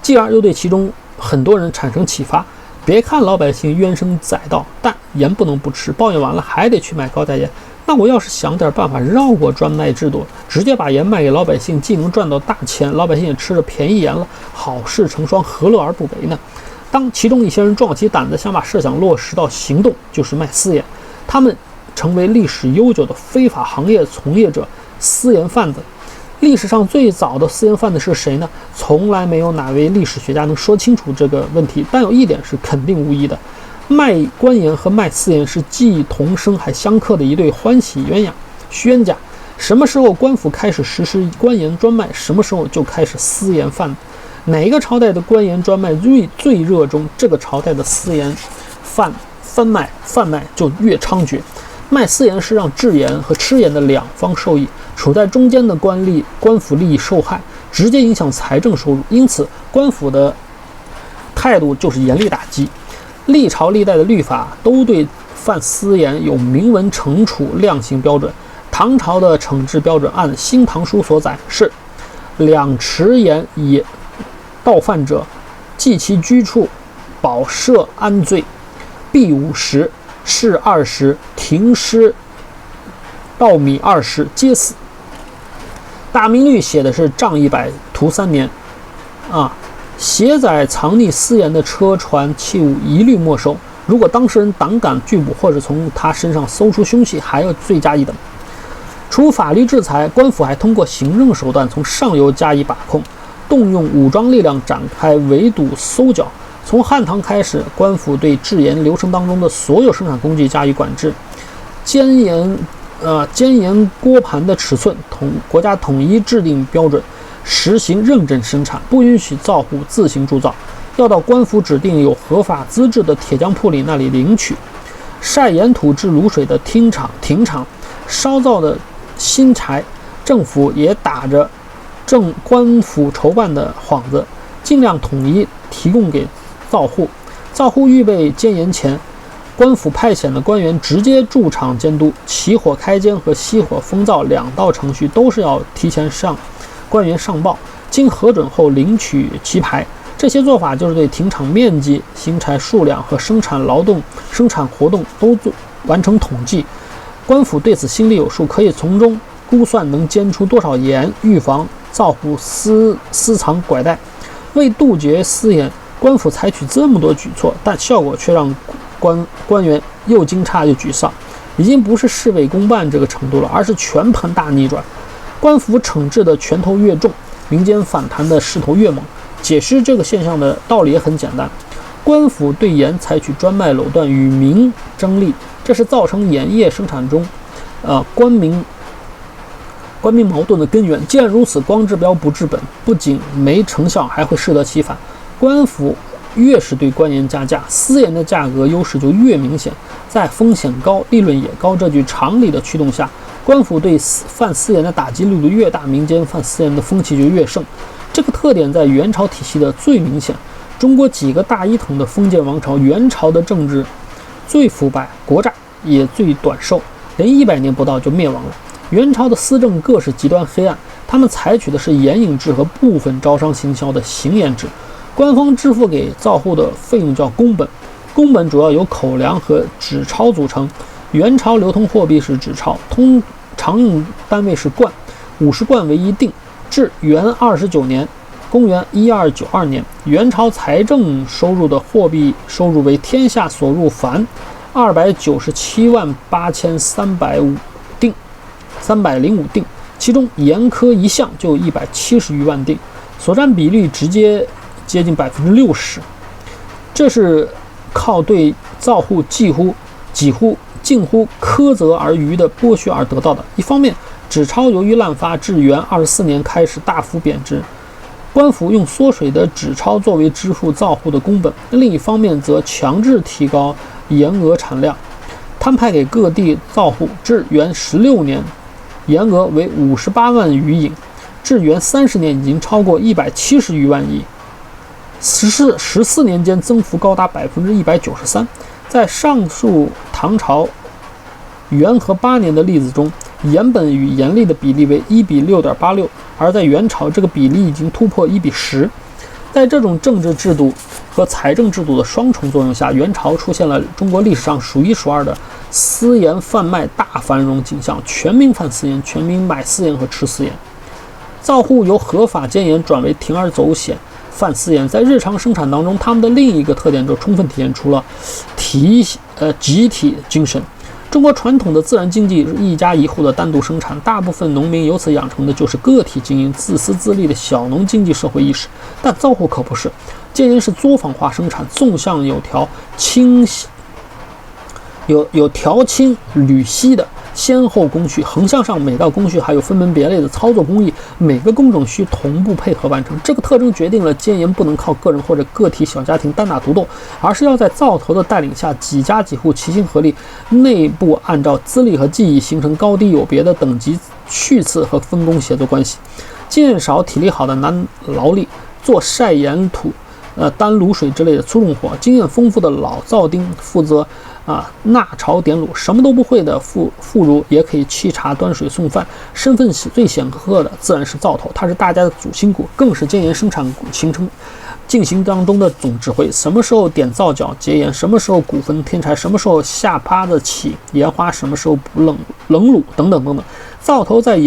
继而又对其中很多人产生启发。别看老百姓冤声载道，但盐不能不吃，抱怨完了还得去买高价盐。那我要是想点办法绕过专卖制度，直接把盐卖给老百姓，既能赚到大钱，老百姓也吃了便宜盐了，好事成双，何乐而不为呢？当其中一些人壮起胆子想把设想落实到行动，就是卖私盐，他们成为历史悠久的非法行业从业者，私盐贩子。历史上最早的私盐贩子是谁呢？从来没有哪位历史学家能说清楚这个问题，但有一点是肯定无疑的：卖官盐和卖私盐是既同生还相克的一对欢喜冤家。什么时候官府开始实施官盐专卖，什么时候就开始私盐贩子。哪个朝代的官盐专卖最热衷，这个朝代的私盐贩贩卖就越猖獗。卖私盐是让制盐和吃盐的两方受益，处在中间的官府利益受害，直接影响财政收入。因此，官府的态度就是严厉打击。历朝历代的律法都对犯私盐有明文惩处量刑标准。唐朝的惩治标准按《新唐书》所载是：2匙盐也盗犯者，记其居处，保赦安罪，币5石，市20，停师稻米20，皆死。大明律写的是杖100，徒3年。携载藏匿私盐的车船器物一律没收。如果当事人胆敢拒捕，或者从他身上搜出凶器，还要罪加一等。除法律制裁，官府还通过行政手段从上游加以把控，动用武装力量展开围堵搜剿。从汉唐开始，官府对制盐流程当中的所有生产工具加以管制，煎盐锅盘的尺寸国家统一制定标准，实行认证生产，不允许造户自行铸造，要到官府指定有合法资质的铁匠铺里那里领取。晒盐土制卤水的亭厂，烧造的新柴，政府也打着官府筹办的幌子，尽量统一提供给造户。造户预备煎盐前，官府派遣的官员直接驻场监督，起火开煎和熄火封造2道程序都是要提前向官员上报，经核准后领取其牌。这些做法就是对亭厂面积、新柴数量和生产活动都完成统计。官府对此心里有数，可以从中估算能煎出多少盐，预防造户私藏拐带。为杜绝私盐，官府采取这么多举措，但效果却让官员又惊诧又沮丧，已经不是事倍功半这个程度了，而是全盘大逆转。官府惩治的拳头越重，民间反弹的势头越猛。解释这个现象的道理也很简单，官府对盐采取专卖垄断，与民争利，这是造成盐业生产中官民矛盾的根源。既然如此，光治标不治本，不仅没成效，还会适得其反。官府越是对官盐加价，私盐的价格优势就越明显。在风险高、利润也高这句常理的驱动下，官府对贩私盐的打击力度越大，民间贩私盐的风气就越盛。这个特点在元朝体系的最明显。中国几个大一统的封建王朝，元朝的政治最腐败，国债也最短寿，连100年不到就灭亡了。元朝的私政各是极端黑暗，他们采取的是盐引制和部分招商行销的行盐制。官方支付给造户的费用叫公本，公本主要由口粮和纸钞组成。元朝流通货币是纸钞，常用单位是贯，50贯为1锭。至元29年，公元1292年，元朝财政收入的货币收入为天下所入凡2978305锭，其中盐科一项就170余万锭，所占比率直接接近60%。这是靠对造户近乎苛责而渔的剥削而得到的。一方面，纸钞由于滥发，至元24年开始大幅贬值，官府用缩水的纸钞作为支付造户的公本；另一方面则强制提高盐额产量，摊派给各地造户。至元16年，盐额为58万余引，至元30年已经超过170余万亿。14年间增幅高达193%。在上述唐朝元和8年的例子中，盐本与盐利的比例为1比6.86，而在元朝这个比例已经突破1比10。在这种政治制度和财政制度的双重作用下，元朝出现了中国历史上数1数2的私盐贩卖大繁荣景象，全民贩私盐，全民买私盐和吃私盐。造户由合法煎盐转为铤而走险贩私盐，在日常生产当中，他们的另一个特点就充分体现出了集体精神。中国传统的自然经济是一家一户的单独生产，大部分农民由此养成的就是个体经营、自私自利的小农经济社会意识。但造户可不是，煎盐是作坊化生产，纵向有条清缕稀的，先后工序，横向上每道工序还有分门别类的操作工艺，每个工种需同步配合完成。这个特征决定了监研不能靠个人或者个体小家庭单打独斗，而是要在灶头的带领下，几家几户齐心合力，内部按照资历和技艺形成高低有别的等级序次和分工协作关系。经验少、体力好的拿劳力做晒盐土、担卤水之类的粗重活；经验丰富的老灶丁负责纳炒点卤；什么都不会的妇孺也可以沏茶端水送饭。身份最显赫的自然是灶头，它是大家的主心骨，更是监研生产进行当中的总指挥。什么时候点灶角结盐，什么时候鼓焚添柴，什么时候下趴子起盐花，什么时候不冷卤等等等等。灶头在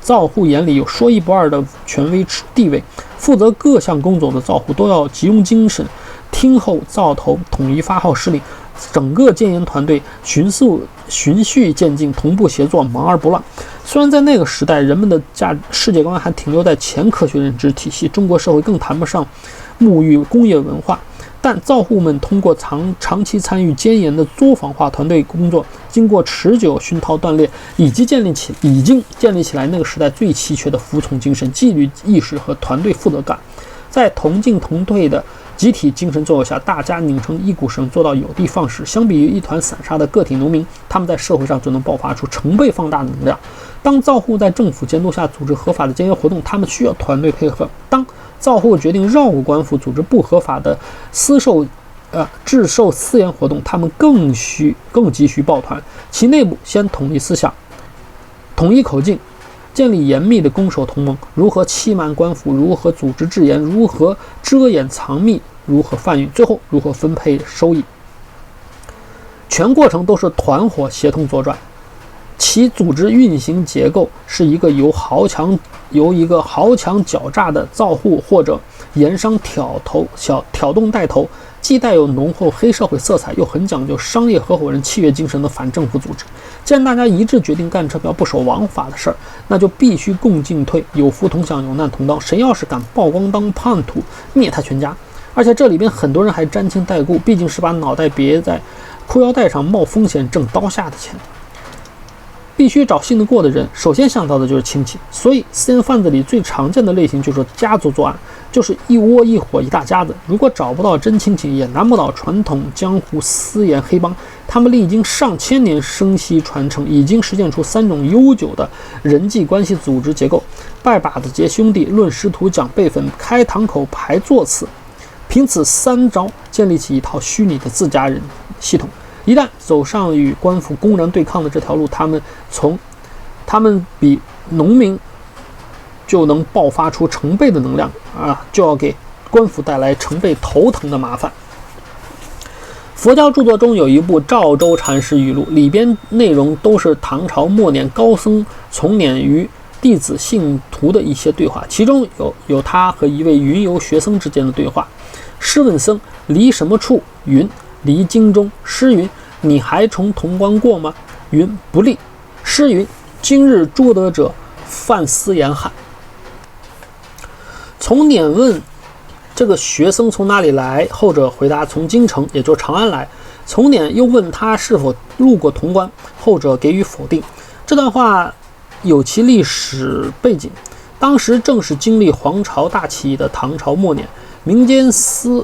灶户眼里有说一不二的权威地位，负责各项工作的灶户都要集中精神，听候灶头统一发号施令。整个监研团队循序渐进，同步协作，忙而不乱。虽然在那个时代，人们的世界观还停留在前科学认知体系，中国社会更谈不上沐浴工业文化，但灶户们通过长期参与监研的作坊化团队工作，经过持久熏陶锻炼，已经建立起来那个时代最稀缺的服从精神、纪律意识和团队负责感。在同进同退的集体精神作用下，大家拧成一股绳，做到有的放矢。相比于一团散沙的个体农民，他们在社会上就能爆发出成倍放大的能量。当灶户在政府监督下组织合法的监研活动，他们需要团队配合。当灶户决定绕过官府组织不合法的制售私盐活动，他们更急需抱团，其内部先统一思想，统一口径，建立严密的攻守同盟，如何欺瞒官府，如何组织制盐，如何遮掩藏匿，如何贩运，最后如何分配收益。全过程都是团伙协同作转，其组织运行结构是一个由一个豪强狡诈的灶户或者盐商挑动带头，既带有浓厚黑社会色彩，又很讲究商业合伙人契约精神的反政府组织。既然大家一致决定干这票不守王法的事儿，那就必须共进退，有福同享，有难同当。谁要是敢曝光当叛徒，灭他全家！而且这里边很多人还沾亲带故，毕竟是把脑袋别在裤腰带上，冒风险挣刀下的钱。必须找信得过的人，首先想到的就是亲戚。所以私盐贩子里最常见的类型就是家族作案，就是一窝一伙一大家子。如果找不到真亲戚，也难不倒传统江湖私盐黑帮。他们历经上千年生息传承，已经实践出3种悠久的人际关系组织结构：拜把子结兄弟、论师徒讲辈分、开堂口排座次。凭此3招建立起一套虚拟的自家人系统。一旦走上与官府公然对抗的这条路，他们比农民就能爆发出成倍的能量就要给官府带来成倍头疼的麻烦。佛教著作中有一部《赵州禅师语录》，里边内容都是唐朝末年高僧从辇与弟子信徒的一些对话，其中有他和一位云游学僧之间的对话。师问僧离什么处？云离京中。师云你还从潼关过吗？云不利。师云今日捉得者犯私盐害。从辇问这个学僧从哪里来，后者回答从京城，也就是长安来。从辇又问他是否路过潼关，后者给予否定。这段话有其历史背景，当时正是经历黄巢大起义的唐朝末年，民间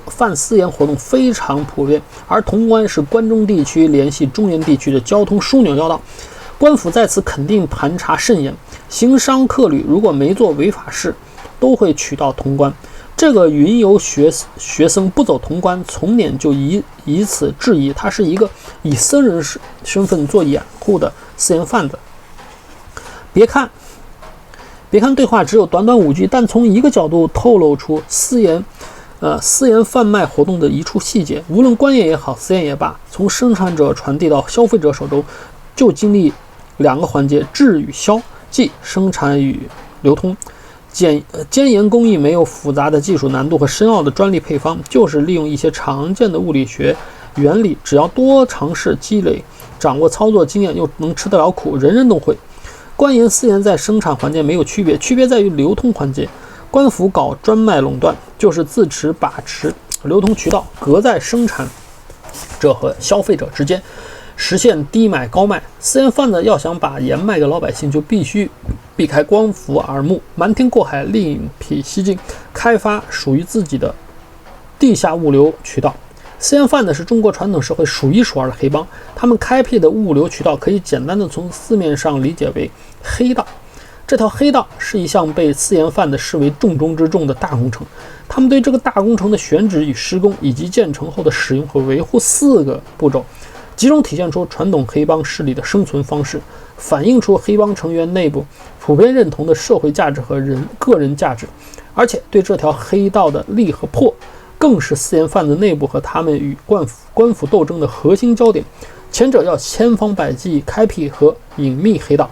贩私盐活动非常普遍，而潼关是关中地区联系中原地区的交通枢纽要道，官府在此肯定盘查甚严，行商客旅如果没做违法事，都会取到潼关。这个云游学僧不走潼关，从辇就以此质疑他是一个以僧人身份做掩护的私盐贩子。别看对话只有短短5句，但从一个角度透露出私盐贩卖活动的一处细节。无论官盐也好，私盐也罢，从生产者传递到消费者手中，就经历2个环节：制与销，即生产与流通。监研工艺没有复杂的技术难度和深奥的专利配方，就是利用一些常见的物理学原理，只要多尝试积累，掌握操作经验，又能吃得了苦，人人都会。官盐私盐在生产环节没有区别，区别在于流通环节。官府搞专卖垄断，就是自持把持流通渠道，隔在生产者和消费者之间。实现低买高卖。私盐贩子要想把盐卖给老百姓，就必须避开官府耳目，瞒天过海，另辟蹊径，开发属于自己的地下物流渠道。私盐贩子是中国传统社会数一数二的黑帮，他们开辟的物流渠道可以简单的从字面上理解为黑道。这条黑道是一项被私盐贩子视为重中之重的大工程，他们对这个大工程的选址与施工，以及建成后的使用和维护4个步骤，集中体现出传统黑帮势力的生存方式，反映出黑帮成员内部普遍认同的社会价值和个人价值。而且对这条黑道的利和破，更是私盐贩子内部和他们与官府斗争的核心焦点。前者要千方百计开辟和隐秘黑道，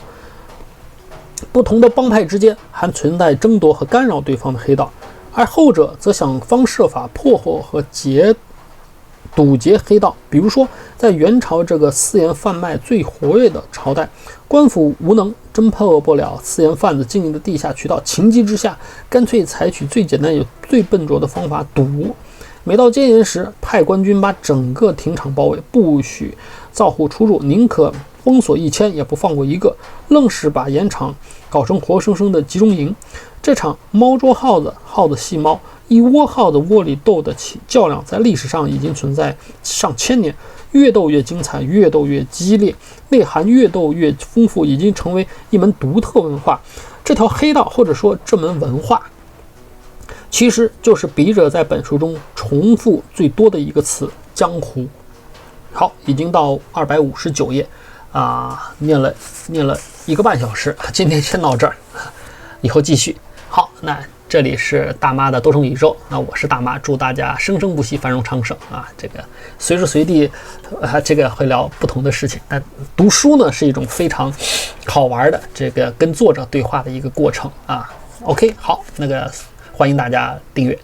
不同的帮派之间还存在争夺和干扰对方的黑道，而后者则想方设法破获和堵截黑道。比如说，在元朝这个私盐贩卖最活跃的朝代，官府无能侦破不了私盐贩子经营的地下渠道，情急之下，干脆采取最简单也最笨拙的方法——堵。每到戒严时，派官军把整个亭场包围，不许造户出入，宁可封锁1000也不放过一个，愣是把盐场搞成活生生的集中营。这场猫捉耗子，耗子戏猫，一窝耗子窝里斗得起较量，在历史上已经存在上千年，越斗越精彩，越斗越激烈，内涵越斗越丰富，已经成为一门独特文化。这条黑道，或者说这门文化，其实就是笔者在本书中重复最多的一个词——江湖。好，已经到259页念了1个半小时，今天先到这儿，以后继续。好，那这里是大妈的多重宇宙，那我是大妈，祝大家生生不息，繁荣昌盛啊！这个随时随地这个会聊不同的事情。但读书呢是一种非常好玩的这个跟作者对话的一个过程啊。OK， 好，那个欢迎大家订阅。